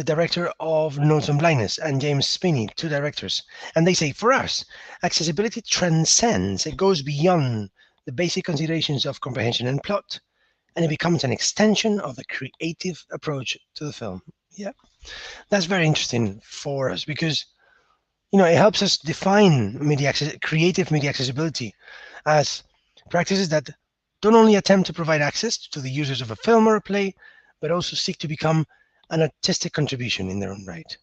director of Notes on Blindness, and James Spinney, two directors. And they say, for us, accessibility transcends, it goes beyond the basic considerations of comprehension and plot, and it becomes an extension of the creative approach to the film. Yeah, that's very interesting for us because, it helps us define creative media accessibility as practices that don't only attempt to provide access to the users of a film or a play, but also seek to become an artistic contribution in their own right.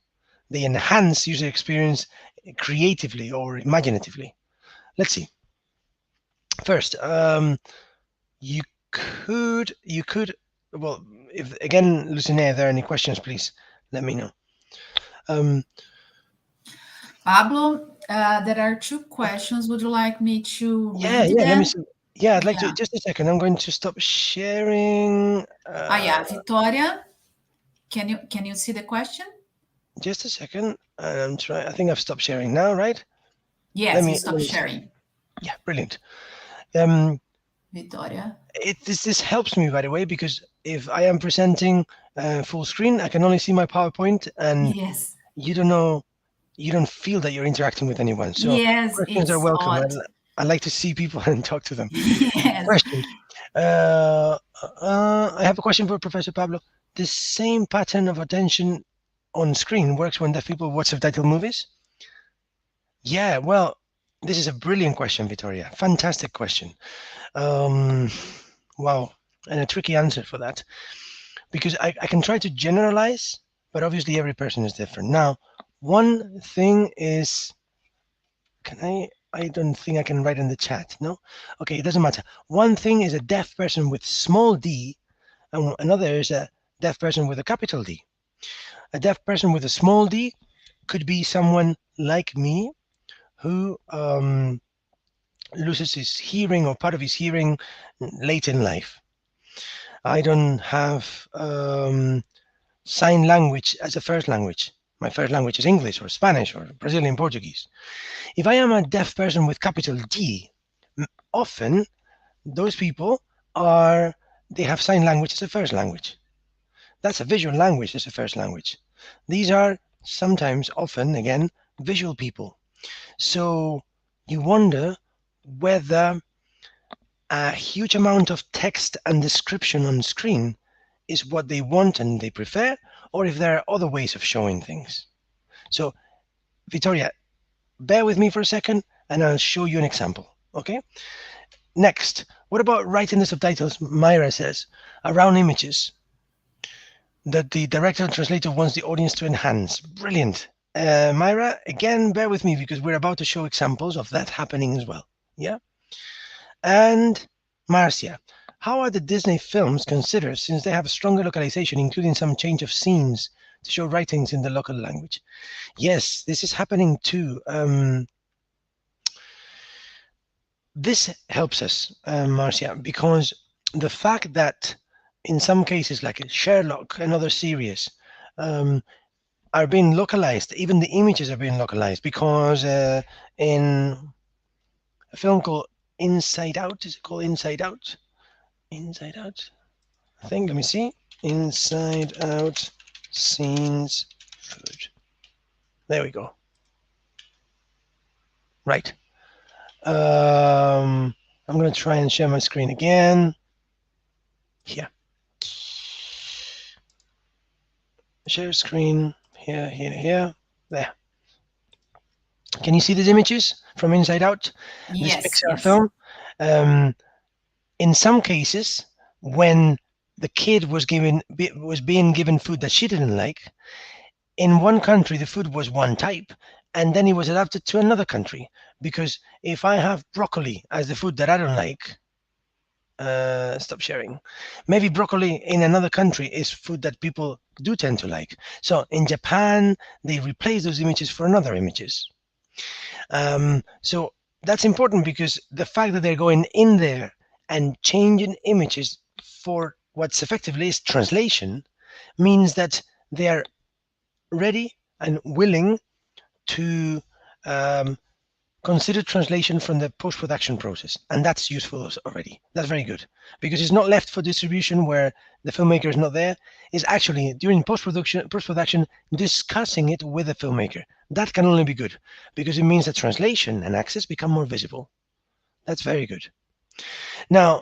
They enhance user experience creatively or imaginatively. Let's see. First, you could, well, if again, Lucina, if there are any questions, please let me know. Pablo, there are two questions. Would you like me to read them? Let me see. Yeah, I'd like to, just a second. I'm going to stop sharing. Victoria, can you see the question? Just a second. I'm trying. I think I've stopped sharing now, right? Yes, you stopped sharing. Yeah, brilliant. Victoria. This helps me, by the way, because if I am presenting full screen, I can only see my PowerPoint, and Yes. you don't feel that you're interacting with anyone. So Yes, questions are it's welcome. odd. I like to see people and talk to them. Yes. Questions. I have a question for Professor Pablo. The same pattern of attention on screen works when deaf people watch subtitled movies? Yeah, well, this is a brilliant question, Victoria. Fantastic question. Wow, and a tricky answer for that, because I can try to generalize, but obviously every person is different. Now, one thing is, I don't think I can write in the chat, no? Okay, it doesn't matter. One thing is a deaf person with small d, and another is a deaf person with a capital D. A deaf person with a small d could be someone like me who loses his hearing or part of his hearing late in life. I don't have sign language as a first language. My first language is English or Spanish or Brazilian Portuguese. If I am a deaf person with capital D, often those people they have sign language as a first language. That's a visual language as a first language. These are sometimes, often, again, visual people. So you wonder whether a huge amount of text and description on screen is what they want and they prefer, or if there are other ways of showing things. So, Victoria, bear with me for a second and I'll show you an example, okay? Next, what about writing the subtitles, Myra says, around images that the director and translator wants the audience to enhance? Brilliant. Myra, again, bear with me because we're about to show examples of that happening as well, yeah? And Marcia, how are the Disney films considered since they have a stronger localization, including some change of scenes to show writings in the local language? Yes, this is happening too. This helps us, Marcia, because the fact that in some cases, like Sherlock and other series, are being localized, even the images are being localized, because in a film called Inside Out, is it called Inside Out? Inside Out, I think, let me see. Inside Out scenes food. There we go. Right. I'm going to try and share my screen again. Here. Share screen. Here, here, here. There. Can you see these images from Inside Out? Yes, this Pixar yes. film. In some cases, when the kid was being given food that she didn't like, in one country the food was one type, and then it was adapted to another country. Because if I have broccoli as the food that I don't like, stop sharing. Maybe broccoli in another country is food that people do tend to like. So in Japan, they replace those images for another images. So that's important because the fact that they're going in there and changing images for what's effectively is translation means that they are ready and willing to consider translation from the post-production process, and that's useful already. That's very good because it's not left for distribution where the filmmaker is not there. It's actually during post-production discussing it with the filmmaker. That can only be good because it means that translation and access become more visible. That's very good. Now,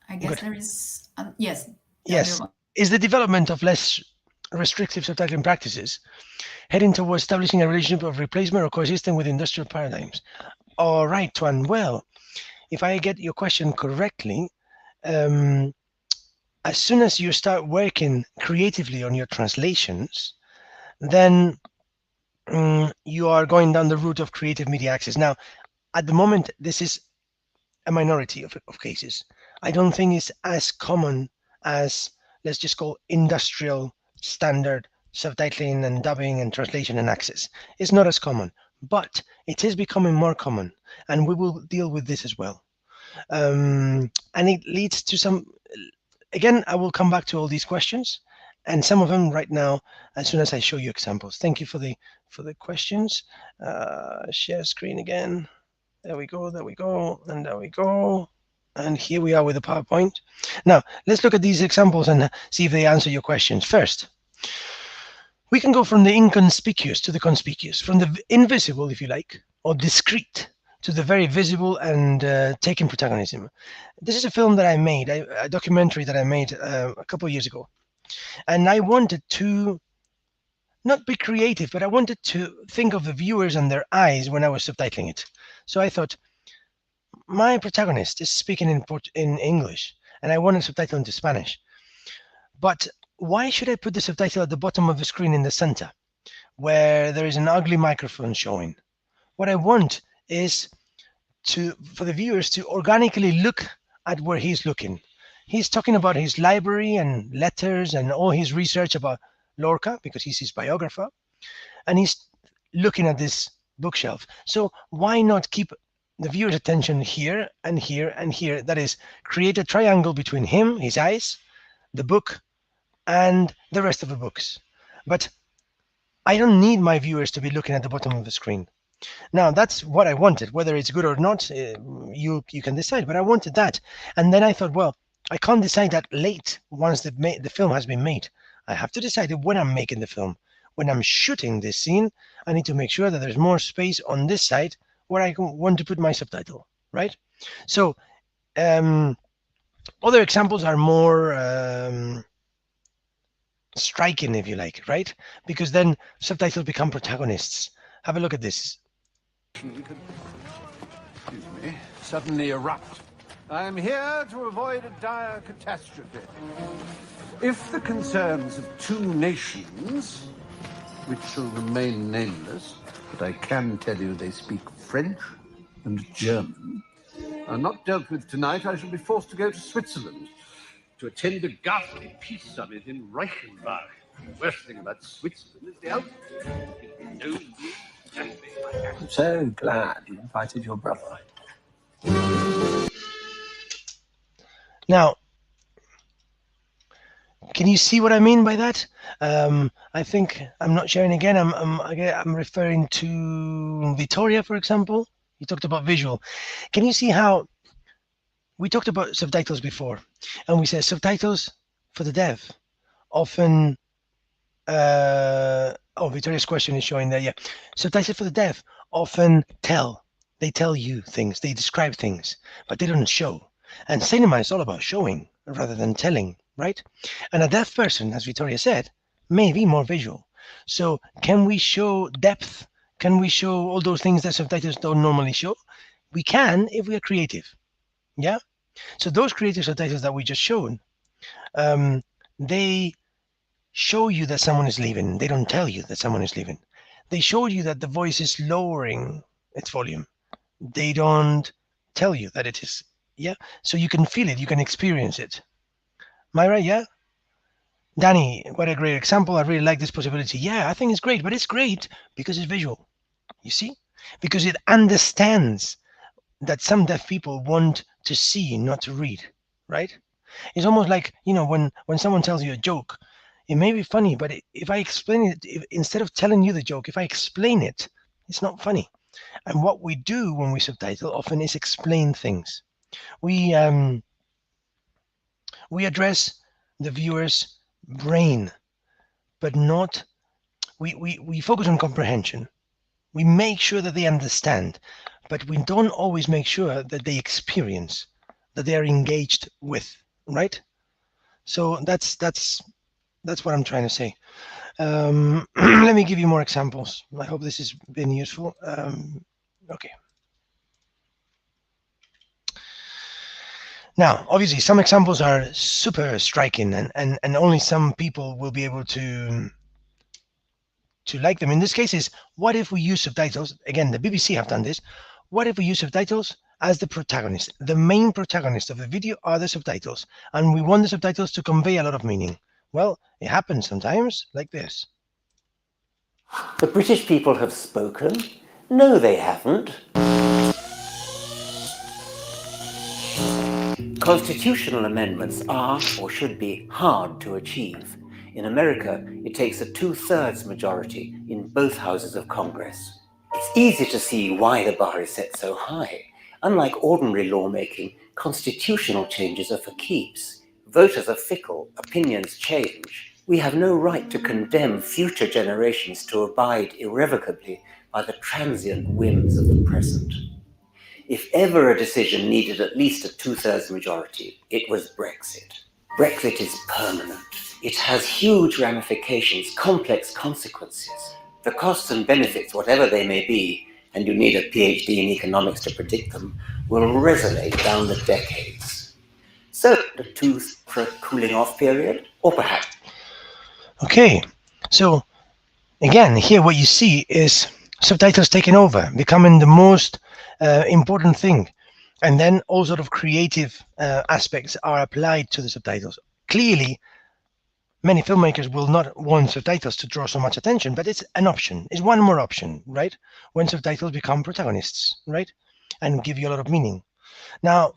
I guess there is yes. Yes, is the development of less restrictive subtitling practices heading towards establishing a relationship of replacement or coexistence with industrial paradigms? All right, Tuan. Well, if I get your question correctly, as soon as you start working creatively on your translations, then you are going down the route of creative media access. Now, at the moment, this is a minority of cases. I don't think it's as common as, let's just call industrial standard subtitling and dubbing and translation and access. It's not as common, but it is becoming more common, and we will deal with this as well. And it leads to some, again, I will come back to all these questions and some of them right now as soon as I show you examples. Thank you for the questions. Share screen again. There we go, there we go, and there we go. And here we are with the PowerPoint. Now, let's look at these examples and see if they answer your questions. First, we can go from the inconspicuous to the conspicuous, from the invisible, if you like, or discreet, to the very visible and taking protagonism. This is a film that I made, a documentary that I made a couple of years ago. And I wanted to not be creative, but I wanted to think of the viewers and their eyes when I was subtitling it. So I thought, my protagonist is speaking in English, and I want to subtitle into Spanish. But why should I put the subtitle at the bottom of the screen in the center, where there is an ugly microphone showing? What I want is for the viewers to organically look at where he's looking. He's talking about his library and letters and all his research about Lorca, because he's his biographer, and he's looking at this bookshelf. So why not keep the viewer's attention here and here and here? That is, create a triangle between him, his eyes, the book, and the rest of the books. But I don't need my viewers to be looking at the bottom of the screen. Now, that's what I wanted. Whether it's good or not, you can decide, but I wanted that. And then I thought, well, I can't decide that late once the film has been made. I have to decide it when I'm making the film. When I'm shooting this scene, I need to make sure that there's more space on this side where I want to put my subtitle, right? So other examples are more striking, if you like, right? Because then subtitles become protagonists. Have a look at this. Excuse me, suddenly erupt. I am here to avoid a dire catastrophe. If the concerns of two nations, which shall remain nameless, but I can tell you they speak French and German, are not dealt with tonight, I shall be forced to go to Switzerland to attend a ghastly peace summit in Reichenbach. The worst thing about Switzerland is the altitude. I'm so glad you invited your brother. Now, can you see what I mean by that? I think I'm not sharing again. I'm referring to Vittoria, for example. You talked about visual. Can you see how we talked about subtitles before, and we said subtitles for the deaf often. Victoria's question is showing there. Yeah, subtitles for the deaf often tell. They tell you things. They describe things, but they don't show. And cinema is all about showing rather than telling, right? And a deaf person, as Vittoria said, may be more visual. So can we show depth? Can we show all those things that subtitles don't normally show? We can if we are creative. Yeah? So those creative subtitles that we just showed, they show you that someone is leaving. They don't tell you that someone is leaving. They show you that the voice is lowering its volume. They don't tell you that it is. Yeah, so you can feel it, you can experience it. Myra, yeah? Danny, what a great example. I really like this possibility. Yeah, I think it's great, but it's great because it's visual. You see? Because it understands that some deaf people want to see, not to read, right? It's almost like, you know, when someone tells you a joke, it may be funny, but if I explain it, instead of telling you the joke, if I explain it, it's not funny. And what we do when we subtitle often is explain things. We address the viewer's brain, but not. We focus on comprehension. We make sure that they understand, but we don't always make sure that they experience, that they are engaged with, right? So that's what I'm trying to say. Let me give you more examples. I hope this has been useful. Okay. Now, obviously, some examples are super striking, and only some people will be able to like them. In this case, is what if we use subtitles? Again, the BBC have done this. What if we use subtitles as the protagonist? The main protagonist of the video are the subtitles, and we want the subtitles to convey a lot of meaning. Well, it happens sometimes like this. The British people have spoken. No, they haven't. Constitutional amendments are, or should be, hard to achieve. In America, it takes a 2/3 majority in both houses of Congress. It's easy to see why the bar is set so high. Unlike ordinary lawmaking, constitutional changes are for keeps. Voters are fickle, opinions change. We have no right to condemn future generations to abide irrevocably by the transient whims of the present. If ever a decision needed at least a 2/3 majority, it was Brexit. Brexit is permanent. It has huge ramifications, complex consequences. The costs and benefits, whatever they may be, and you need a PhD in economics to predict them, will resonate down the decades. So, the tooth for a cooling off period, or perhaps. Okay, so again, here what you see is subtitles taking over, becoming the most important thing. And then all sort of creative aspects are applied to the subtitles. Clearly, many filmmakers will not want subtitles to draw so much attention, but it's an option. It's one more option, right? When subtitles become protagonists, right? And give you a lot of meaning. Now,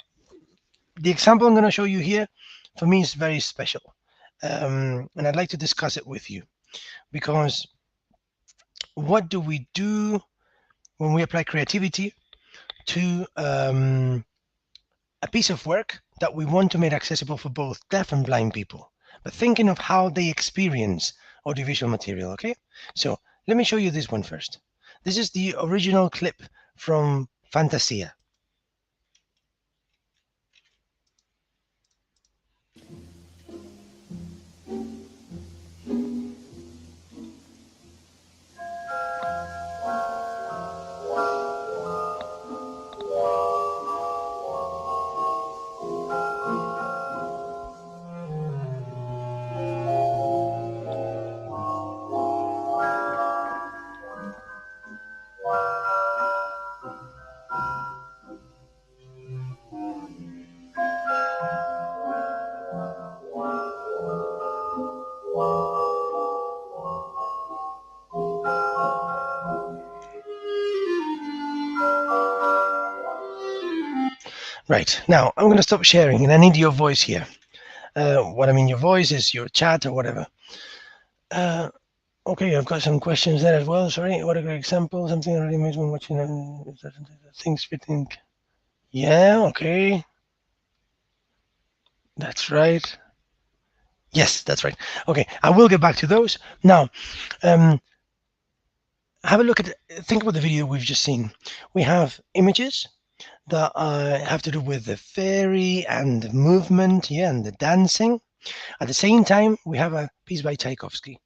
the example I'm going to show you here, for me, is very special. And I'd like to discuss it with you. Because what do we do when we apply creativity to a piece of work that we want to make accessible for both deaf and blind people, but thinking of how they experience audiovisual material, okay? So let me show you this one first. This is the original clip from Fantasia. Right, now I'm going to stop sharing and I need your voice here. What I mean your voice is your chat or whatever. Okay, I've got some questions there as well. Sorry, what a great example. Something already made when watching things fitting. Yeah, okay. That's right. Yes, that's right. Okay, I will get back to those. Now, have a look at, think about the video we've just seen. We have images that have to do with the fairy and the movement, yeah, and the dancing. At the same time, we have a piece by Tchaikovsky.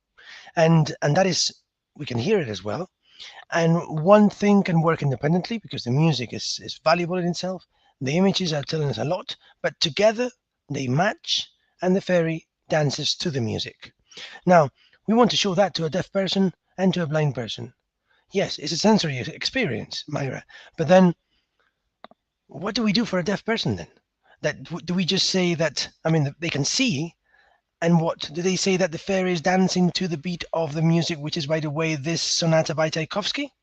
And that is, we can hear it as well. And one thing can work independently because the music is valuable in itself. The images are telling us a lot, but together they match and the fairy dances to the music. Now, we want to show that to a deaf person and to a blind person. Yes, it's a sensory experience, Myra, but then what do we do for a deaf person then? Do we just say that, I mean, they can see, and what do they say, that the fairy is dancing to the beat of the music, which is, by the way, this sonata by Tchaikovsky?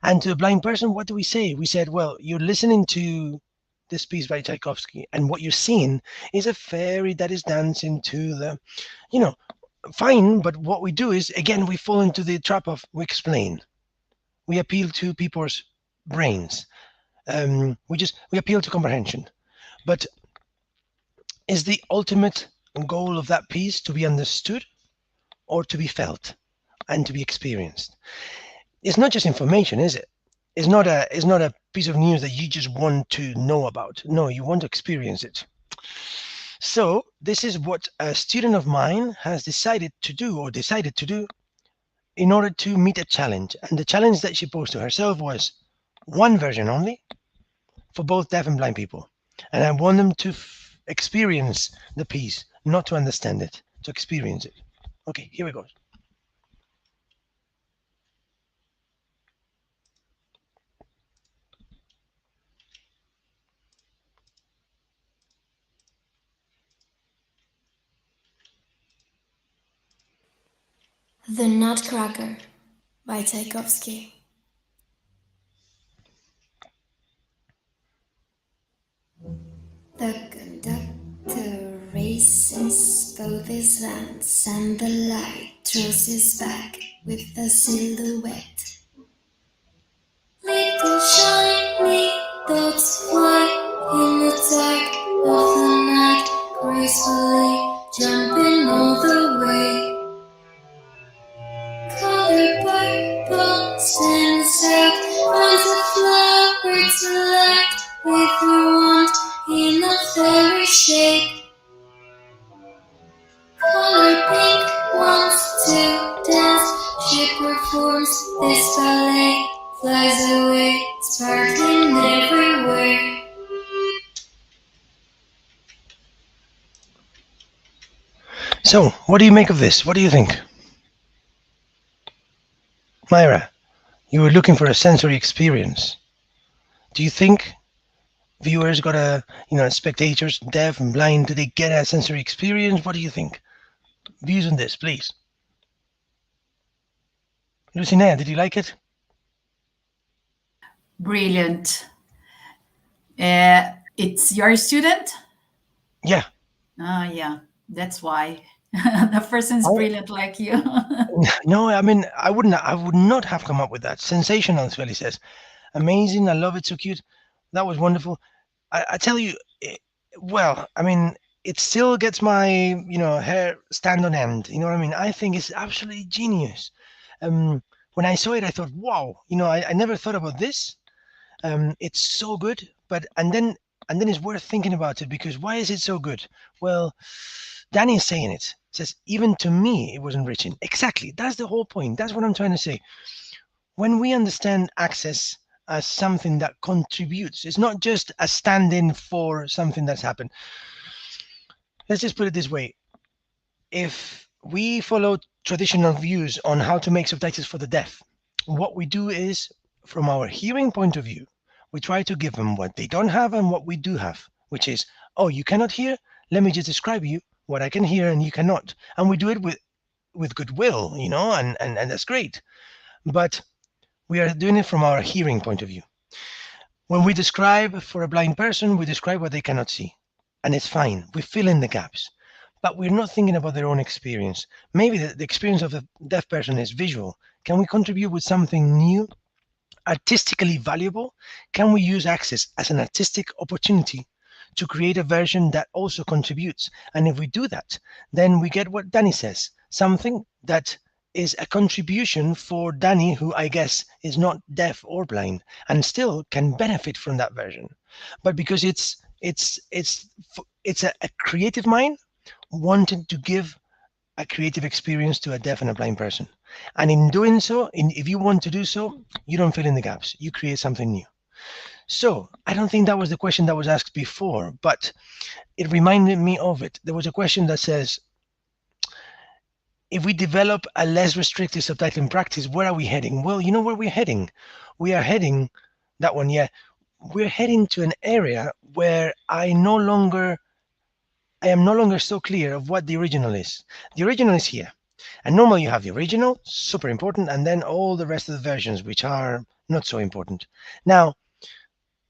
And to a blind person, what do we say? We said, well, you're listening to this piece by Tchaikovsky, and what you're seeing is a fairy that is dancing to the, you know, fine, but what we do is, again, we fall into the trap of, we explain. We appeal to people's brains. We appeal to comprehension. But is the ultimate goal of that piece to be understood or to be felt and to be experienced? It's not just information, is it? It's not a piece of news that you just want to know about. No, you want to experience it. So this is what a student of mine has decided to do in order to meet a challenge. And the challenge that she posed to herself was one version only for both deaf and blind people. And I want them to experience the piece, not to understand it, to experience it. Okay, here we go. The Nutcracker by Tchaikovsky. The conductor races both his lamps, and the light draws his back with a silhouette. So, what do you make of this? What do you think? Myra, you were looking for a sensory experience. Do you think viewers spectators, deaf and blind, do they get a sensory experience? What do you think? Views on this, please. Lucina, did you like it? Brilliant. It's your student? Yeah. Yeah, that's why. The person's brilliant like you. No, I mean, I would not have come up with that. Sensational, Swelly says. Amazing, I love it, so cute. That was wonderful. I tell you, well, I mean, it still gets my, hair stand on end. You know what I mean? I think it's absolutely genius. When I saw it, I thought, wow, I never thought about this. It's so good, and then it's worth thinking about it, because why is it so good? Well, Danny is saying it. Says, even to me, it was enriching. Exactly. That's the whole point. That's what I'm trying to say. When we understand access as something that contributes, it's not just a stand-in for something that's happened. Let's just put it this way. If we follow traditional views on how to make subtitles for the deaf, what we do is, from our hearing point of view, we try to give them what they don't have and what we do have, which is, oh, you cannot hear? Let me just describe you what I can hear and you cannot. And we do it with goodwill, and that's great. But we are doing it from our hearing point of view. When we describe for a blind person, we describe what they cannot see. And it's fine. We fill in the gaps. But we're not thinking about their own experience. Maybe the experience of a deaf person is visual. Can we contribute with something new, artistically valuable? Can we use access as an artistic opportunity to create a version that also contributes? And if we do that, then we get what Danny says, something that is a contribution for Danny, who I guess is not deaf or blind and still can benefit from that version. But because it's a creative mind wanting to give a creative experience to a deaf and a blind person. And in doing so, if you want to do so, you don't fill in the gaps, you create something new. So I don't think that was the question that was asked before, but it reminded me of it. There was a question that says, if we develop a less restrictive subtitling practice, where are we heading? Well, you know where we're heading? We are heading, that one, yeah. We're heading to an area where I am no longer so clear of what the original is. The original is here. And normally you have the original, super important, and then all the rest of the versions, which are not so important. Now,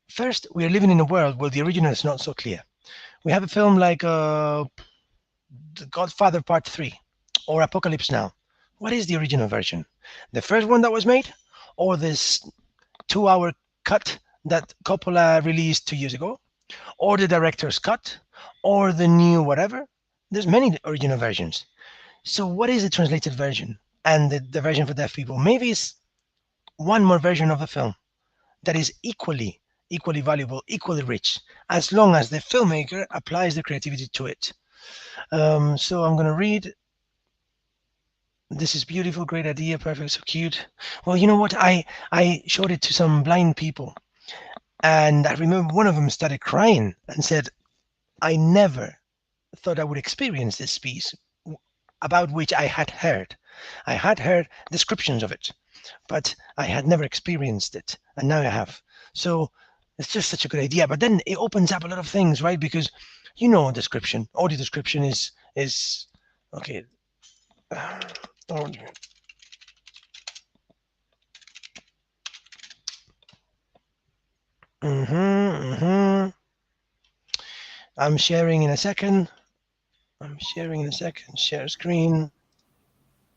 first, we are living in a world where the original is not so clear. We have a film like The Godfather Part 3 or Apocalypse Now. What is the original version? The first one that was made, or this 2-hour cut that Coppola released 2 years ago, or the director's cut, or the new whatever? There's many original versions. So what is the translated version and the version for deaf people? Maybe it's one more version of the film that is equally valuable, equally rich, as long as the filmmaker applies the creativity to it. So I'm going to read. This is beautiful, great idea, perfect, so cute. Well, you know what? I showed it to some blind people, and I remember one of them started crying and said, I never thought I would experience this piece, about which I had heard. I had heard descriptions of it, but I had never experienced it, and now I have. So it's just such a good idea. But then it opens up a lot of things, right? Because audio description is okay. I'm sharing in a second. Share screen.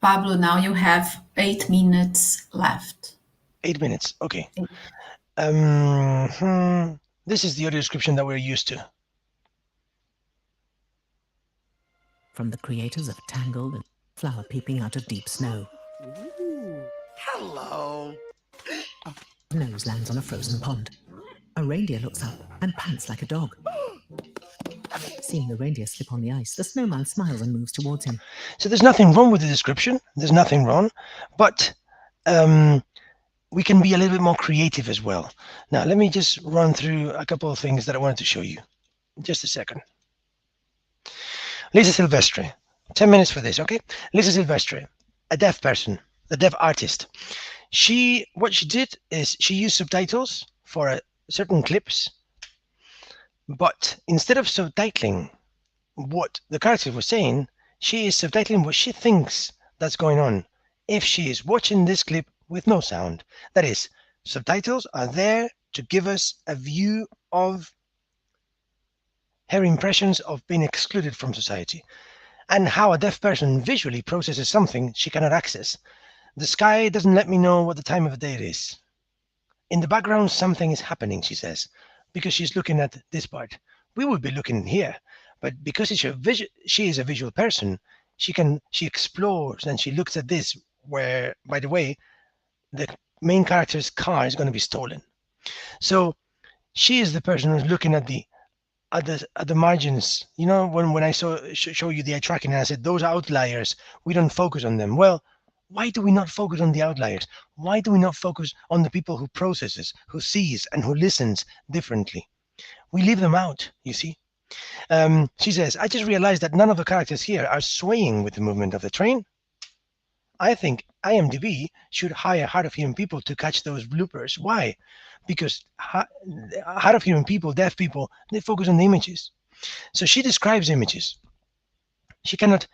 Pablo, now you have 8 minutes left. 8 minutes, okay. This is the audio description that we're used to. From the creators of Tangled and Flower Peeping Out of Deep Snow. Ooh, hello. Nose lands on a frozen pond. A reindeer looks up and pants like a dog. Seeing the reindeer slip on the ice, the snowman smiles and moves towards him. So there's nothing wrong with the description. There's nothing wrong. But we can be a little bit more creative as well. Now, let me just run through a couple of things that I wanted to show you. Just a second. Lisa Silvestre. 10 minutes for this, okay? Lisa Silvestre, a deaf person, a deaf artist. What she did is she used subtitles for certain clips, but instead of subtitling what the character was saying, she is subtitling what she thinks that's going on if she is watching this clip with no sound. That is, subtitles are there to give us a view of her impressions of being excluded from society, and how a deaf person visually processes something she cannot access. The sky doesn't let me know what the time of day it is. In the background, something is happening, she says, because she's looking at this part. We would be looking here, but because she is a visual person, she explores and she looks at this, where, by the way, the main character's car is going to be stolen. So she is the person who's looking at the margins. You know, when I show you the eye tracking, and I said those outliers, we don't focus on them. Well, why do we not focus on the outliers? Why do we not focus on the people who processes, who sees, and who listens differently? We leave them out, you see. She says, I just realized that none of the characters here are swaying with the movement of the train. I think IMDb should hire hard of hearing people to catch those bloopers. Why? Because hard of hearing people, deaf people, they focus on the images. So she describes images. She cannot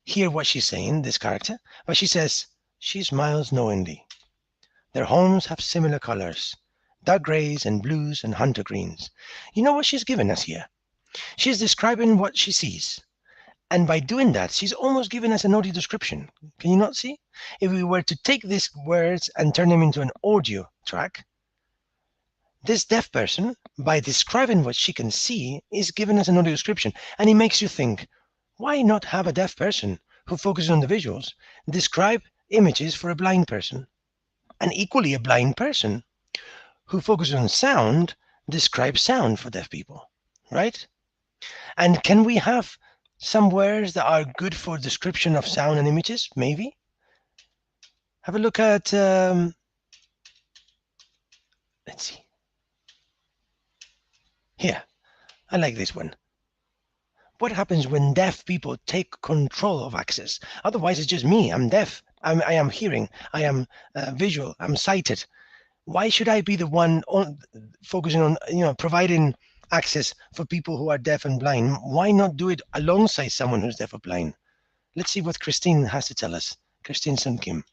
hear what she's saying, this character, but she says she smiles knowingly. Their homes have similar colors, dark grays and blues and hunter greens. You know what she's given us here? She's describing what she sees. And by doing that, she's almost given us an audio description. Can you not see? If we were to take these words and turn them into an audio track, this deaf person, by describing what she can see, is giving us an audio description. And it makes you think, why not have a deaf person who focuses on the visuals describe images for a blind person? And equally, a blind person who focuses on sound describes sound for deaf people, right? And can we have some words that are good for description of sound and images? Maybe. Have a look at, let's see. Here, I like this one. What happens when deaf people take control of access? Otherwise, it's just me. I'm deaf. I am hearing. I am visual. I'm sighted. Why should I be the one focusing on, providing access for people who are deaf and blind? Why not do it alongside someone who's deaf or blind? Let's see what Christine has to tell us. Christine Sun Kim.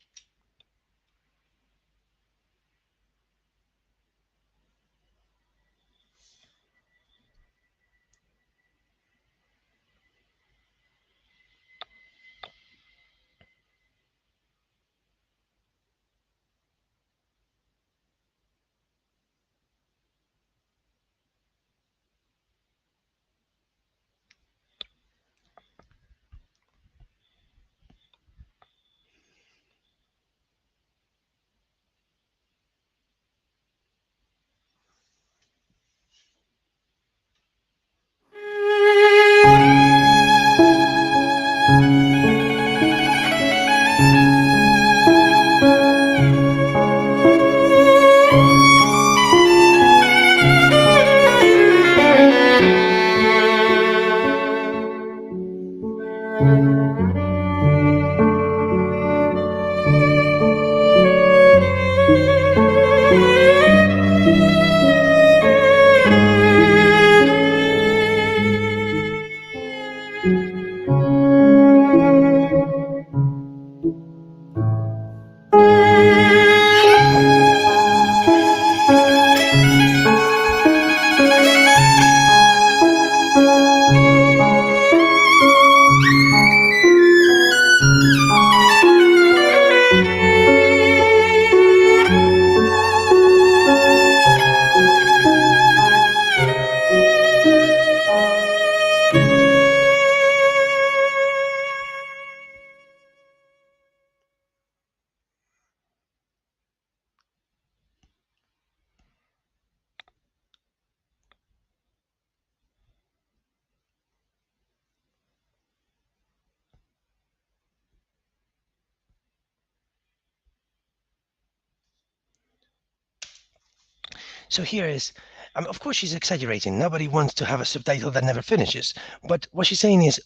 So here is, of course she's exaggerating. Nobody wants to have a subtitle that never finishes. But what she's saying is,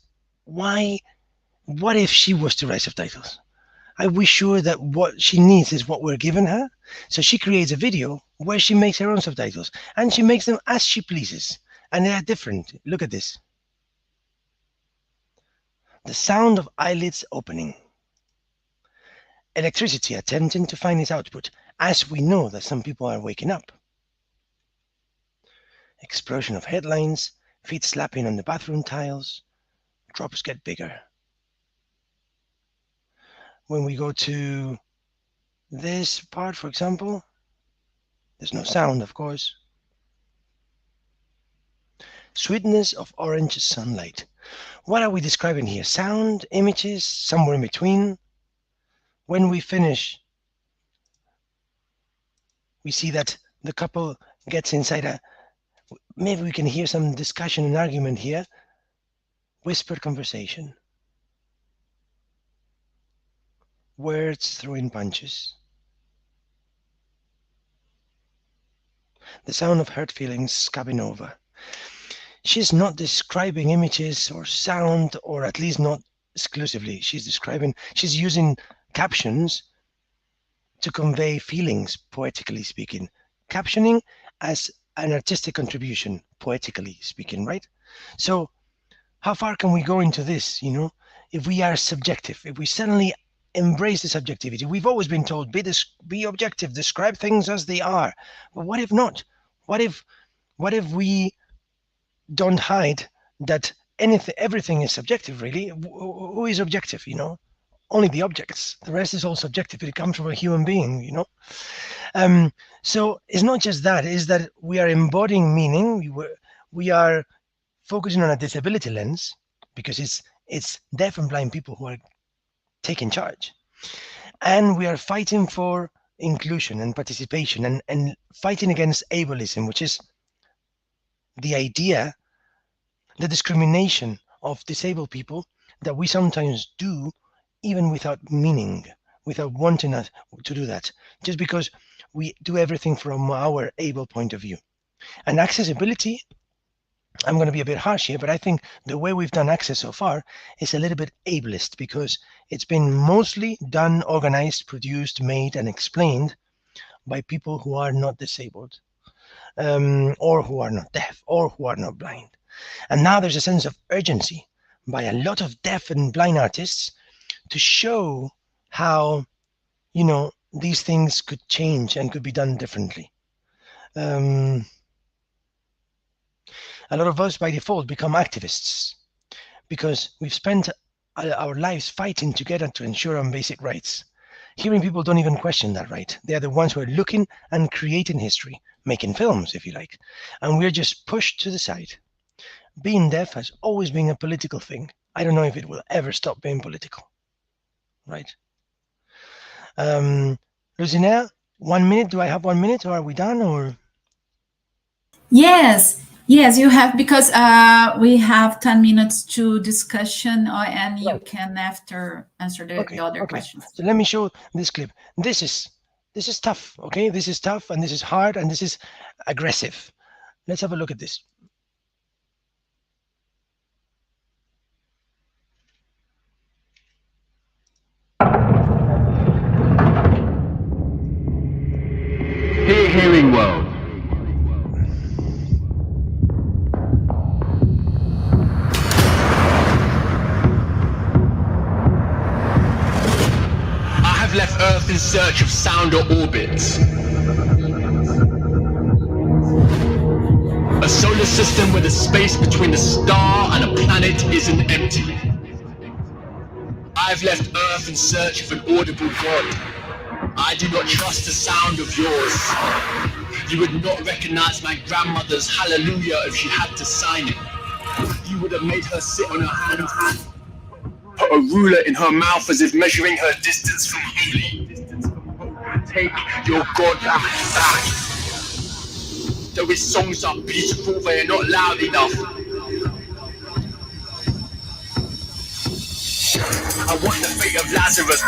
why what if she was to write subtitles? Are we sure that what she needs is what we're giving her? So she creates a video where she makes her own subtitles, and she makes them as she pleases. And they are different. Look at this. The sound of eyelids opening. Electricity attempting to find its output, as we know that some people are waking up. Explosion of headlines, feet slapping on the bathroom tiles. Drops get bigger. When we go to this part, for example, there's no sound, of course. Sweetness of orange sunlight. What are we describing here? Sound, images, somewhere in between. When we finish, we see that the couple gets inside maybe we can hear some discussion and argument here. Whispered conversation. Words throwing punches. The sound of hurt feelings scabbing over. She's not describing images or sound, or at least not exclusively. She's using captions to convey feelings, poetically speaking. Captioning as an artistic contribution, poetically speaking, right? So how far can we go into this, if we are subjective, if we suddenly embrace the subjectivity? We've always been told, be objective, describe things as they are. But what if not? What if we don't hide that everything is subjective, really? Who is objective, Only the objects. The rest is all subjective. It comes from a human being, So it's not just that, it's that we are embodying meaning. We are focusing on a disability lens, because it's deaf and blind people who are taking charge. And we are fighting for inclusion and participation and fighting against ableism, which is the idea, the discrimination of disabled people that we sometimes do even without meaning, without wanting us to do that, just because we do everything from our able point of view. And accessibility, I'm going to be a bit harsh here, but I think the way we've done access so far is a little bit ableist, because it's been mostly done, organized, produced, made, and explained by people who are not disabled, or who are not deaf, or who are not blind. And now there's a sense of urgency by a lot of deaf and blind artists to show how, these things could change and could be done differently. A lot of us by default become activists because we've spent our lives fighting together to ensure our basic rights. Hearing people don't even question that right. They are the ones who are looking and creating history, making films, if you like. And we're just pushed to the side. Being deaf has always been a political thing. I don't know if it will ever stop being political. Right? Lucinea, 1 minute. Do I have 1 minute, or are we done? Or Yes, you have, because we have 10 minutes to discussion, and you can after answer the other questions. So let me show this clip. This is tough, okay? This is tough, and this is hard, and this is aggressive. Let's have a look at this. Hey, hearing world. I have left Earth in search of sounder orbits. A solar system where the space between a star and a planet isn't empty. I've left Earth in search of an audible God. I do not trust the sound of yours. You would not recognize my grandmother's hallelujah if she had to sign it. You would have made her sit on her hand, put a ruler in her mouth as if measuring her distance from holy. Take your God back. Though his songs are beautiful, they are not loud enough. I want the fate of Lazarus.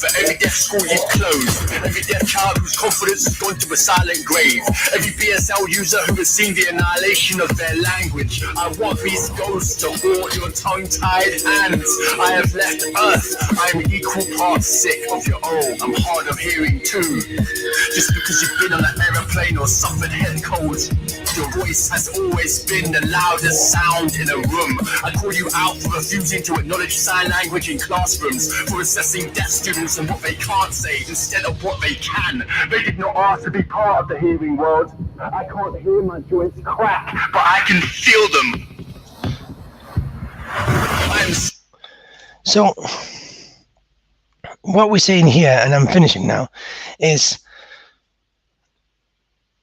For every deaf school you've closed, every deaf child whose confidence has gone to a silent grave, every BSL user who has seen the annihilation of their language, I want these ghosts to haunt your tongue-tied hands. I have left Earth. I am equal parts sick of your I'm hard of hearing too. Just because you've been on an aeroplane or suffered head colds, your voice has always been the loudest sound in a room. I call you out for refusing to acknowledge sign language in classrooms, for assessing deaf students and what they can't say instead of what they can. They did not ask to be part of the hearing world. I can't hear my joints crack, but I can feel them. So, what we're saying here, and I'm finishing now, is,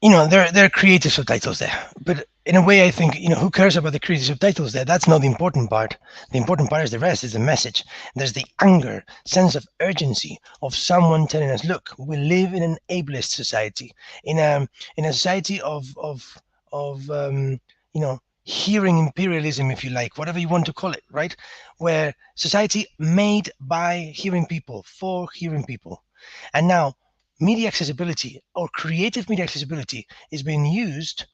you know, there are creative subtitles there, but in a way I think, you know, who cares about the creative subtitles there? That's not the important part. The important part is the rest, is the message. There's the anger, sense of urgency of someone telling us, look, we live in an ableist society, in a society of you know, hearing imperialism, if you like, whatever you want to call it, right? Where society made by hearing people, for hearing people. And now media accessibility, or creative media accessibility, is being used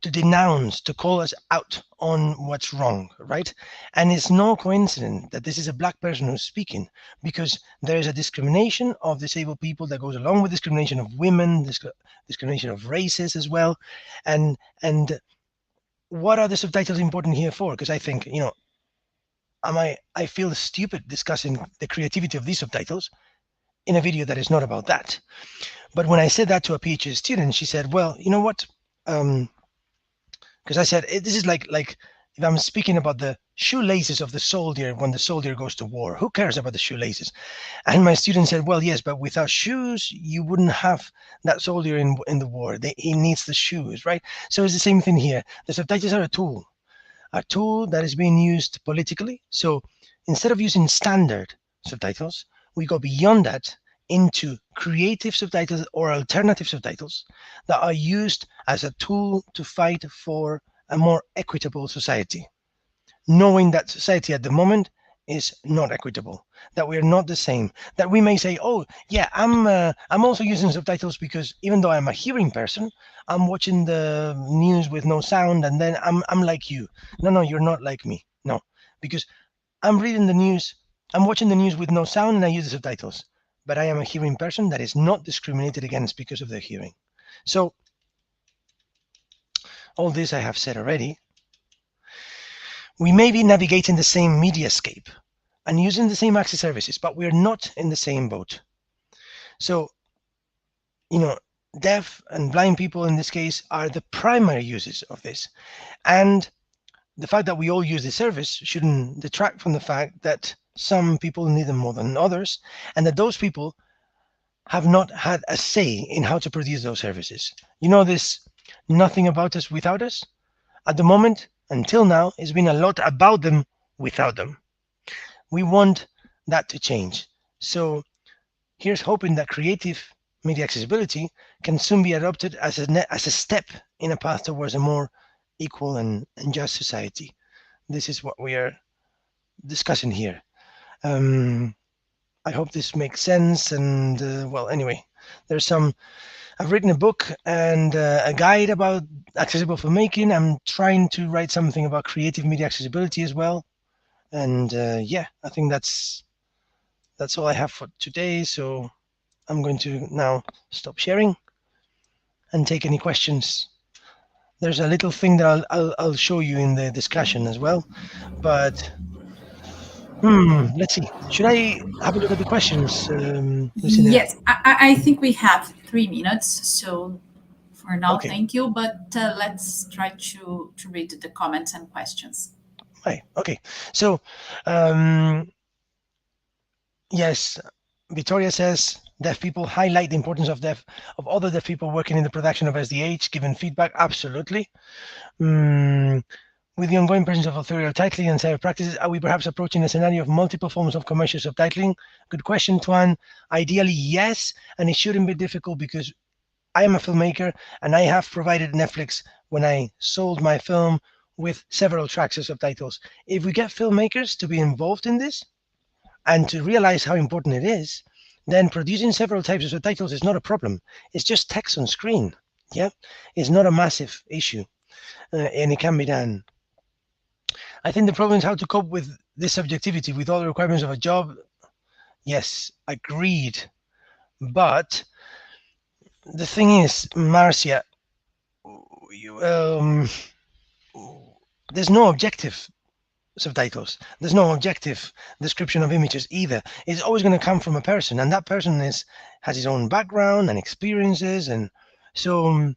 to denounce, to call us out on what's wrong, right? And it's no coincidence that this is a black person who's speaking, because there is a discrimination of disabled people that goes along with discrimination of women, discrimination of races as well. And what are the subtitles important here for? Because I think, you know, I feel stupid discussing the creativity of these subtitles in a video that is not about that. But when I said that to a PhD student, she said, well, you know what? Because I said, this is like if I'm speaking about the shoelaces of the soldier when the soldier goes to war, who cares about the shoelaces? And my student said, well, yes, but without shoes, you wouldn't have that soldier in the war. He needs the shoes, right? So it's the same thing here. The subtitles are a tool that is being used politically. So instead of using standard subtitles, we go beyond that into creative subtitles or alternative subtitles that are used as a tool to fight for a more equitable society, knowing that society at the moment is not equitable, that we are not the same, that we may say, oh yeah, I'm also using subtitles because even though I'm a hearing person, I'm watching the news with no sound, and then I'm like you. No, you're not like me. No, because I'm reading the news, I'm watching the news with no sound, and I use the subtitles. But I am a hearing person that is not discriminated against because of their hearing. So all this I have said already. We may be navigating the same mediascape and using the same access services, but we're not in the same boat. So, you know, deaf and blind people in this case are the primary users of this. And the fact that we all use the service shouldn't detract from the fact that some people need them more than others, and that those people have not had a say in how to produce those services. You know, this nothing about us without us? At the moment, until now, it's been a lot about them without them. We want that to change. So here's hoping that creative media accessibility can soon be adopted as a step in a path towards a more equal and just society. This is what we are discussing here. I hope this makes sense. And well, anyway, I've written a book and a guide about accessible filmmaking. I'm trying to write something about creative media accessibility as well. And yeah, I think that's all I have for today. So I'm going to now stop sharing and take any questions. There's a little thing that I'll show you in the discussion as well, but let's see. Should I have a look at the questions? Yes, I think we have 3 minutes. So for now, okay. Thank you. But let's try to read the comments and questions. Right. Okay. So yes, Victoria says deaf people highlight the importance of other deaf people working in the production of SDH, giving feedback. Absolutely. With the ongoing presence of authorial titling and set of practices, are we perhaps approaching a scenario of multiple forms of commercial subtitling? Good question, Tuan. Ideally, yes, and it shouldn't be difficult because I am a filmmaker and I have provided Netflix when I sold my film with several tracks of subtitles. If we get filmmakers to be involved in this and to realize how important it is, then producing several types of subtitles is not a problem. It's just text on screen. Yeah, it's not a massive issue, and it can be done. I think the problem is how to cope with this subjectivity with all the requirements of a job. Yes, agreed. But the thing is, Marcia, there's no objective subtitles. There's no objective description of images either. It's always going to come from a person, and that person has his own background and experiences, and so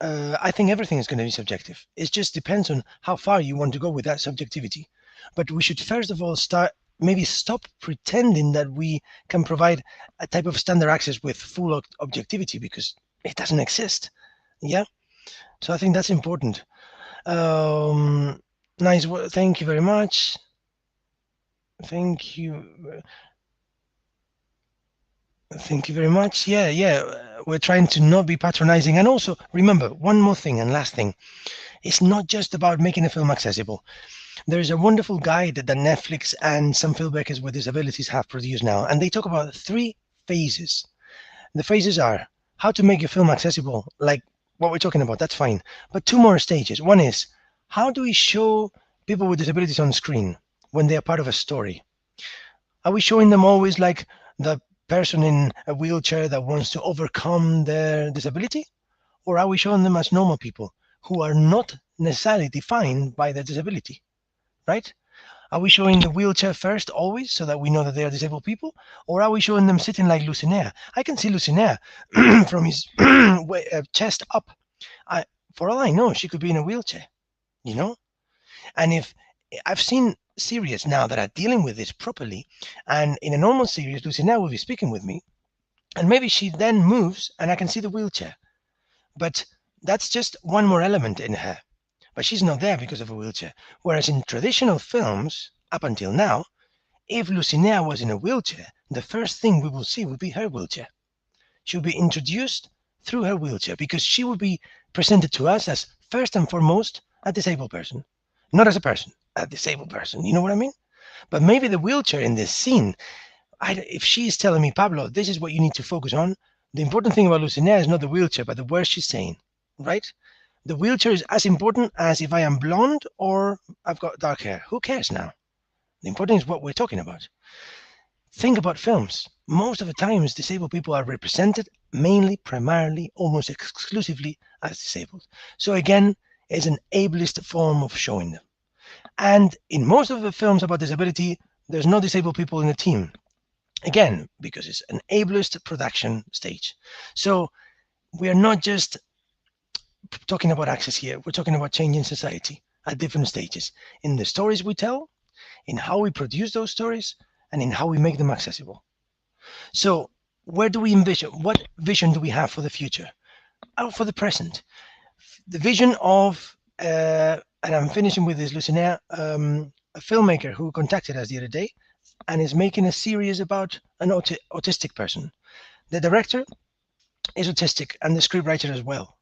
I think everything is going to be subjective. It just depends on how far you want to go with that subjectivity. But we should first of all stop pretending that we can provide a type of standard access with full objectivity, because it doesn't exist. Yeah, so I think that's important. Nice. Thank you very much. Thank you very much. Yeah, we're trying to not be patronizing. And also, remember, one more thing and last thing. It's not just about making a film accessible. There is a wonderful guide that Netflix and some filmmakers with disabilities have produced now, and they talk about 3 phases. The phases are how to make your film accessible, like what we're talking about, that's fine. But 2 more stages. One is, how do we show people with disabilities on screen when they are part of a story? Are we showing them always like the person in a wheelchair that wants to overcome their disability? Or are we showing them as normal people who are not necessarily defined by their disability, right? Are we showing the wheelchair first always so that we know that they are disabled people? Or are we showing them sitting like Lucinea? I can see Lucinea from his chest up. For all I know, she could be in a wheelchair, And if I've seen series now that are dealing with this properly, and in a normal series, Lucinea will be speaking with me, and maybe she then moves and I can see the wheelchair. But that's just one more element in her. But she's not there because of a wheelchair. Whereas in traditional films, up until now, if Lucinea was in a wheelchair, the first thing we will see would be her wheelchair. She will be introduced through her wheelchair, because she will be presented to us as first and foremost a disabled person. Not as a person, a disabled person. You know what I mean? But maybe the wheelchair in this scene, if she is telling me, Pablo, this is what you need to focus on, the important thing about Lucinea is not the wheelchair, but the words she's saying, right? The wheelchair is as important as if I am blonde or I've got dark hair. Who cares now? The important is what we're talking about. Think about films. Most of the times, disabled people are represented mainly, primarily, almost exclusively as disabled. So again, it's an ableist form of showing them. And in most of the films about disability, there's no disabled people in the team. Again, because it's an ableist production stage. So we are not just talking about access here. We're talking about changing society at different stages. In the stories we tell, in how we produce those stories, and in how we make them accessible. So where do we envision? What vision do we have for the future? Oh, for the present. The vision of, and I'm finishing with this, Lucinea, a filmmaker who contacted us the other day and is making a series about an autistic person. The director is autistic and the scriptwriter as well.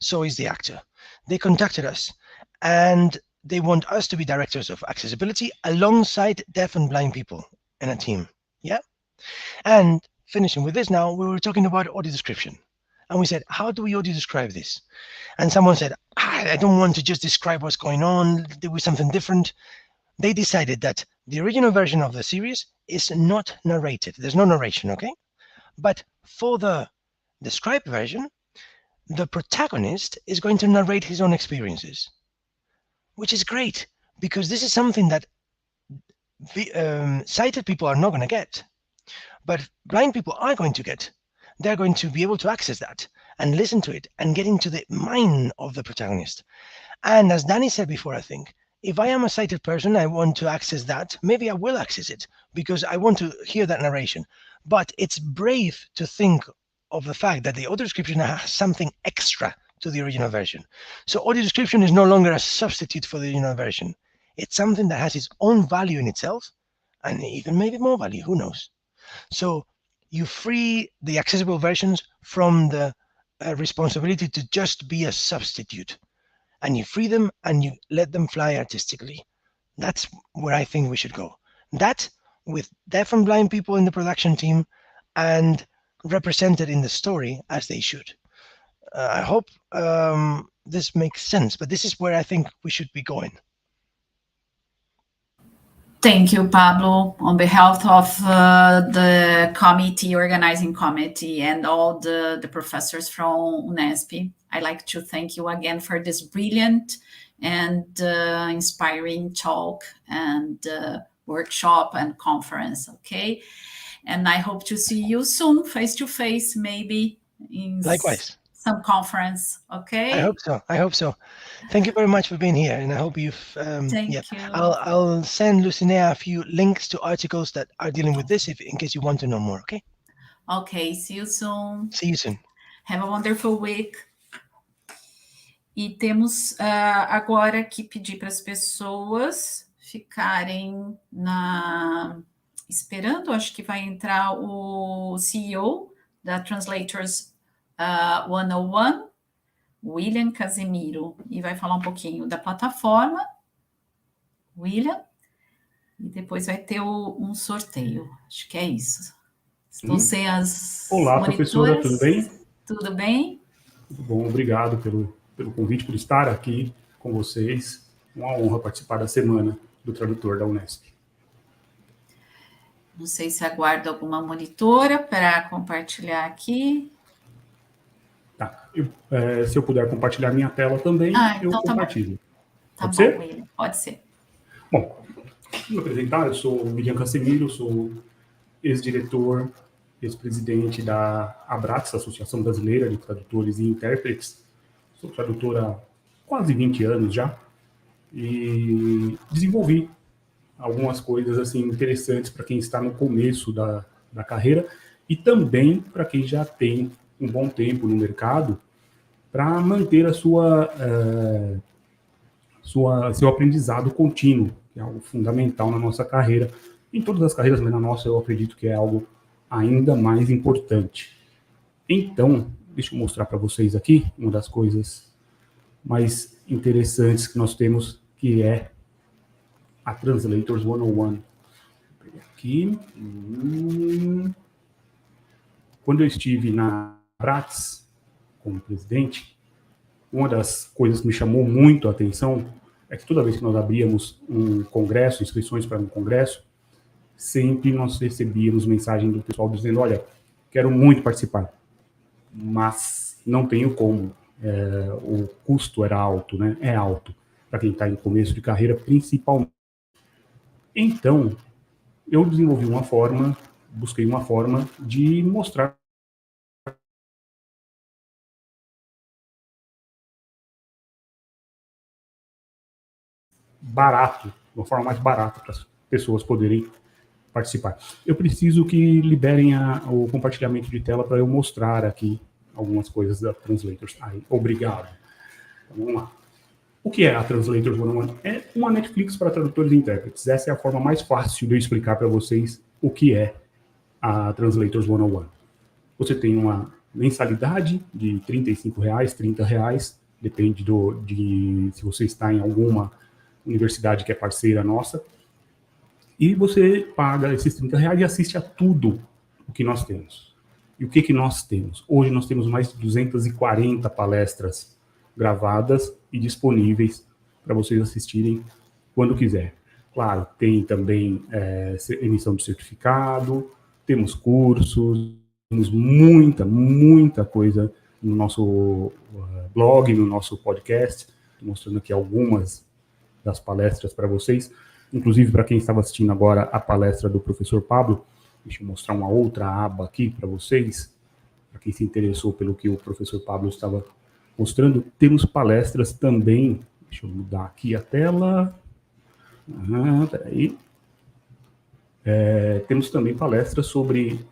So is the actor. They contacted us and they want us to be directors of accessibility alongside deaf and blind people in a team. Yeah. And finishing with this now, we were talking about audio description. And we said, how do we audio describe this? And someone said, I don't want to just describe what's going on. There was something different. They decided that the original version of the series is not narrated. There's no narration, okay? But for the described version, the protagonist is going to narrate his own experiences, which is great because this is something that sighted people are not going to get, but blind people are going to get. They're going to be able to access that and listen to it and get into the mind of the protagonist. And as Danny said before, I think, if I am a sighted person, I want to access that, maybe I will access it because I want to hear that narration. But it's brave to think of the fact that the audio description has something extra to the original version. So audio description is no longer a substitute for the original version. It's something that has its own value in itself and even maybe more value, who knows? So you free the accessible versions from the responsibility to just be a substitute, and you free them and you let them fly artistically. That's where I think we should go. That with deaf and blind people in the production team and represented in the story as they should. I hope this makes sense, but this is where I think we should be going. Thank you, Pablo. On behalf of the organizing committee, and all the professors from UNESP, I'd like to thank you again for this brilliant and inspiring talk and workshop and conference, okay? And I hope to see you soon, face-to-face, maybe in Likewise. Some conference, okay? I hope so. I hope so. Thank you very much for being here, and I hope you've. Thank you. I'll send Lucinea a few links to articles that are dealing with this, in case you want to know more. Okay. Okay. See you soon. See you soon. Have a wonderful week. E temos agora que pedir para as pessoas ficarem esperando. Acho que vai entrar o CEO da Translators 101, William Casemiro, e vai falar um pouquinho da plataforma, William, e depois vai ter um sorteio. Acho que é isso. Estou sem as Olá, monitoras. professora, tudo bem? Tudo bem? Tudo bom, obrigado pelo convite, por estar aqui com vocês. Uma honra participar da Semana do Tradutor da Unesp. Não sei se aguardo alguma monitora para compartilhar aqui. Tá. Se eu puder compartilhar minha tela também, eu compartilho. Tá bom, ser? William, pode ser. Bom, vou me apresentar, eu sou o William Casemiro, sou ex-diretor, ex-presidente da ABRATS, Associação Brasileira de Tradutores e Intérpretes. Sou tradutor há quase 20 anos já, e desenvolvi algumas coisas assim interessantes para quem está no começo da carreira e também para quem já tem um bom tempo no mercado, para manter seu aprendizado contínuo, que é algo fundamental na nossa carreira. Em todas as carreiras, mas na nossa eu acredito que é algo ainda mais importante. Então, deixa eu mostrar para vocês aqui uma das coisas mais interessantes que nós temos, que é a Translators 101. Vou pegar aqui. Quando eu estive na ABRATS como presidente, uma das coisas que me chamou muito a atenção é que toda vez que nós abríamos um congresso, inscrições para um congresso, sempre nós recebíamos mensagem do pessoal dizendo: olha, quero muito participar, mas não tenho como. O custo era alto, né? É alto para quem está em começo de carreira, principalmente. Então, eu desenvolvi busquei uma forma de mostrar barato, uma forma mais barata para as pessoas poderem participar. Eu preciso que liberem o compartilhamento de tela para eu mostrar aqui algumas coisas da Translators. Obrigado. Então, vamos lá. O que é a Translators 101? É uma Netflix para tradutores e intérpretes. Essa é a forma mais fácil de eu explicar para vocês o que é a Translators 101. Você tem uma mensalidade de R$ 35, R$ 30, depende de se você está em alguma universidade que é parceira nossa, e você paga esses R$ 30 e assiste a tudo o que nós temos. E o que nós temos? Hoje nós temos mais de 240 palestras gravadas e disponíveis para vocês assistirem quando quiser. Claro, tem também emissão de certificado, temos cursos, temos muita coisa no nosso blog, no nosso podcast. Estou mostrando aqui algumas das palestras para vocês. Inclusive, para quem estava assistindo agora a palestra do professor Pablo, deixa eu mostrar uma outra aba aqui para vocês, para quem se interessou pelo que o professor Pablo estava mostrando. Temos palestras também, deixa eu mudar aqui a tela. Peraí. Temos também palestras sobre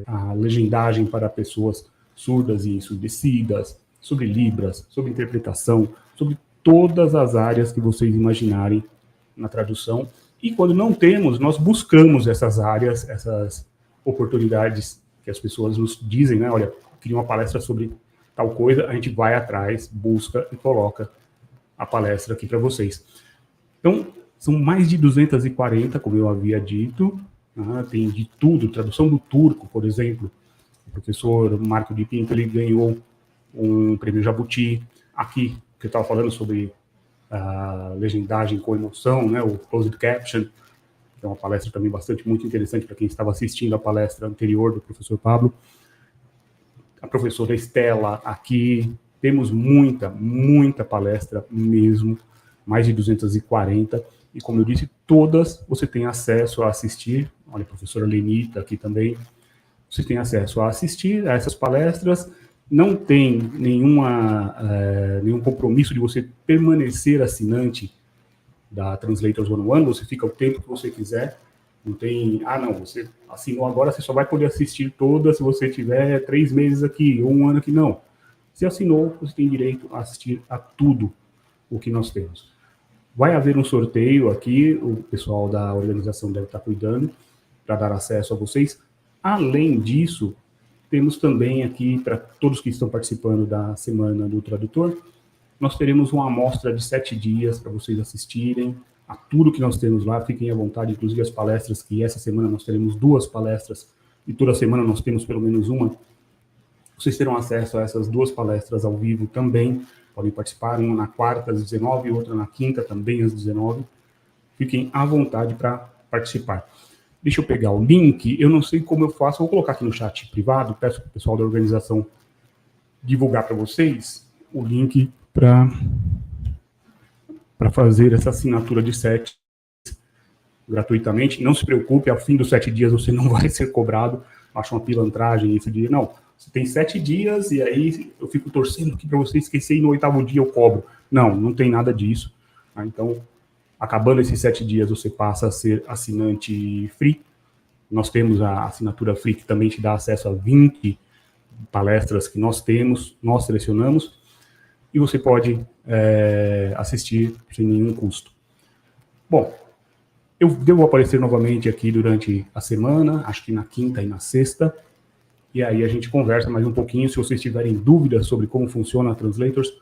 a legendagem para pessoas surdas e ensurdecidas, sobre Libras, sobre interpretação, sobre todas as áreas que vocês imaginarem na tradução. E quando não temos, nós buscamos essas áreas, essas oportunidades que as pessoas nos dizem, né? Olha, queria uma palestra sobre tal coisa, a gente vai atrás, busca e coloca a palestra aqui para vocês. Então, são mais de 240, como eu havia dito, tem de tudo, tradução do turco, por exemplo. O professor Marco de Pinto, ele ganhou um prêmio Jabuti. Aqui, que eu estava falando sobre a legendagem com emoção, né, o closed caption, que é uma palestra também muito interessante para quem estava assistindo a palestra anterior do professor Pablo. A professora Estela aqui, temos muita palestra mesmo, mais de 240, e como eu disse, todas você tem acesso a assistir. Olha, a professora Lenita aqui também, você tem acesso a assistir a essas palestras, não tem nenhum compromisso de você permanecer assinante da Translators 101, você fica o tempo que você quiser, não tem, não, você assinou agora, você só vai poder assistir todas se você tiver 3 meses aqui, ou 1 ano aqui, não. Se assinou, você tem direito a assistir a tudo o que nós temos. Vai haver um sorteio aqui, o pessoal da organização deve estar cuidando, para dar acesso a vocês. Além disso, temos também aqui, para todos que estão participando da Semana do Tradutor, nós teremos uma amostra de 7 dias para vocês assistirem a tudo que nós temos lá. Fiquem à vontade, inclusive as palestras, que essa semana nós teremos 2 palestras, e toda semana nós temos pelo menos uma. Vocês terão acesso a essas 2 palestras ao vivo também, podem participar, uma na quarta às 19 e outra na quinta também às 19. Fiquem à vontade para participar. Deixa eu pegar o link, eu não sei como eu faço, vou colocar aqui no chat privado, peço para o pessoal da organização divulgar para vocês o link para fazer essa assinatura de 7 gratuitamente. Não se preocupe, ao fim dos 7 dias você não vai ser cobrado. Acho uma pilantragem isso de, não, você tem 7 dias e aí eu fico torcendo aqui para você esquecer e no 8º dia eu cobro. Não tem nada disso. Então, acabando esses 7 dias, você passa a ser assinante free. Nós temos a assinatura free, que também te dá acesso a 20 palestras que nós temos, nós selecionamos, e você pode assistir sem nenhum custo. Bom, eu devo aparecer novamente aqui durante a semana, acho que na quinta e na sexta, e aí a gente conversa mais um pouquinho. Se vocês tiverem dúvidas sobre como funciona a Translators,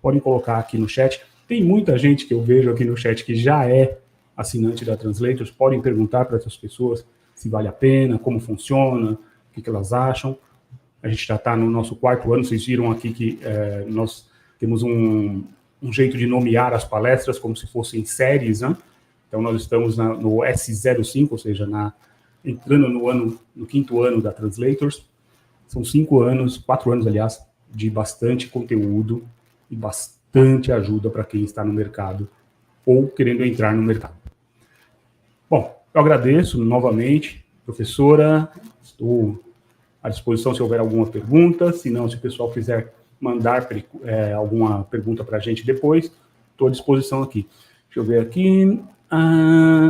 podem colocar aqui no chat. Tem muita gente que eu vejo aqui no chat que já é assinante da Translators, podem perguntar para essas pessoas se vale a pena, como funciona, o que elas acham. A gente já está no nosso 4º ano, vocês viram aqui que nós temos um jeito de nomear as palestras como se fossem séries, né? Então nós estamos no S05, ou seja, entrando no 5º ano da Translators. São 5 anos, 4 anos, aliás, de bastante conteúdo e bastante ajuda para quem está no mercado ou querendo entrar no mercado. Bom, eu agradeço novamente, professora, estou à disposição se houver alguma pergunta, se não, se o pessoal quiser mandar alguma pergunta para a gente depois, estou à disposição aqui. Deixa eu ver aqui.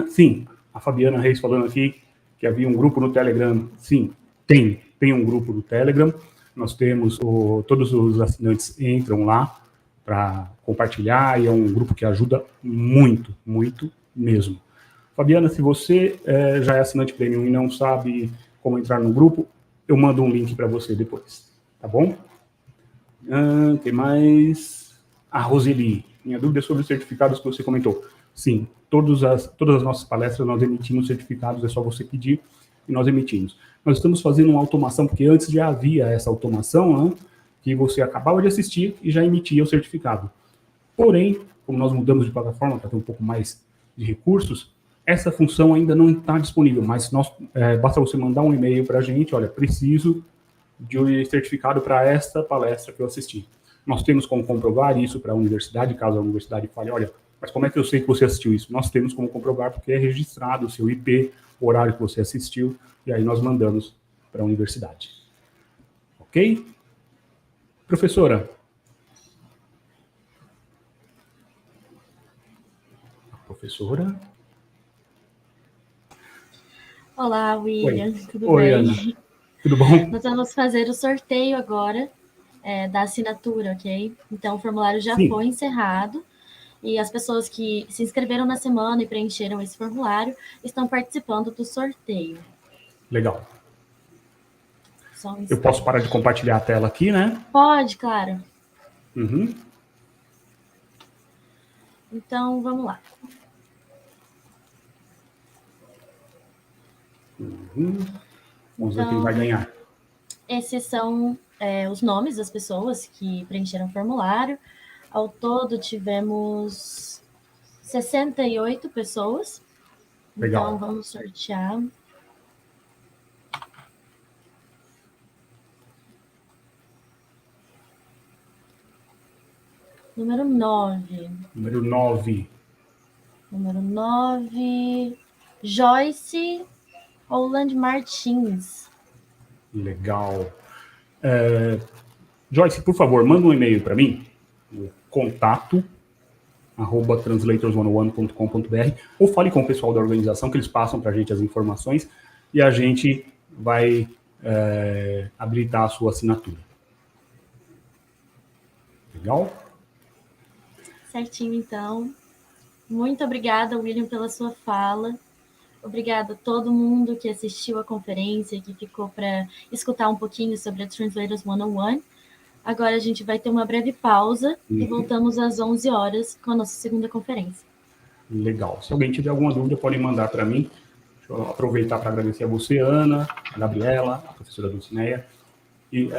Sim, a Fabiana Reis falando aqui que havia um grupo no Telegram. Sim, tem um grupo no Telegram. Nós temos, todos os assinantes entram lá para compartilhar, e é um grupo que ajuda muito, muito mesmo. Fabiana, se você já é assinante premium e não sabe como entrar no grupo, eu mando um link para você depois, tá bom? Tem mais? A Roseli, minha dúvida é sobre os certificados que você comentou. Sim, todas as nossas palestras nós emitimos certificados, é só você pedir e nós emitimos. Nós estamos fazendo uma automação, porque antes já havia essa automação, né, que você acabava de assistir e já emitia o certificado. Porém, como nós mudamos de plataforma para ter um pouco mais de recursos, essa função ainda não está disponível, mas basta você mandar um e-mail para a gente, olha, preciso de um certificado para esta palestra que eu assisti. Nós temos como comprovar isso para a universidade, caso a universidade fale, olha, mas como é que eu sei que você assistiu isso? Nós temos como comprovar porque é registrado o seu IP, o horário que você assistiu, e aí nós mandamos para a universidade. Ok? Professora? Professora? Olá, William. Oi. Tudo Oi, bem? Ana. Tudo bom? Nós vamos fazer o sorteio agora da assinatura, ok? Então, o formulário já foi encerrado e as pessoas que se inscreveram na semana e preencheram esse formulário estão participando do sorteio. Legal. Eu posso parar de compartilhar a tela aqui, né? Pode, claro. Uhum. Então, vamos lá. Vamos ver quem vai ganhar. Esses são os nomes das pessoas que preencheram o formulário. Ao todo, tivemos 68 pessoas. Legal. Então, vamos sortear. Número 9. Número 9. Número 9. Joyce Holland Martins. Legal. Joyce, por favor, manda um e-mail para mim, o contato@translatorsone1.com.br, ou fale com o pessoal da organização, que eles passam para a gente as informações e a gente vai habilitar a sua assinatura. Legal? Certinho, então. Muito obrigada, William, pela sua fala. Obrigada a todo mundo que assistiu a conferência, que ficou para escutar um pouquinho sobre a Translators 101. Agora a gente vai ter uma breve pausa e voltamos às 11 horas com a nossa segunda conferência. Legal. Se alguém tiver alguma dúvida, pode mandar para mim. Deixa eu aproveitar para agradecer a você, Ana, a Gabriela, a professora Dulcineia, e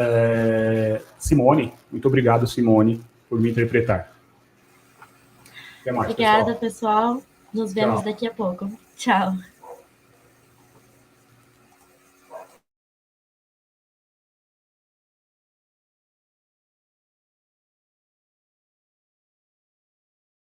Simone. Muito obrigado, Simone, por me interpretar. Até mais, Obrigada, pessoal. Nos vemos daqui a pouco. Tchau.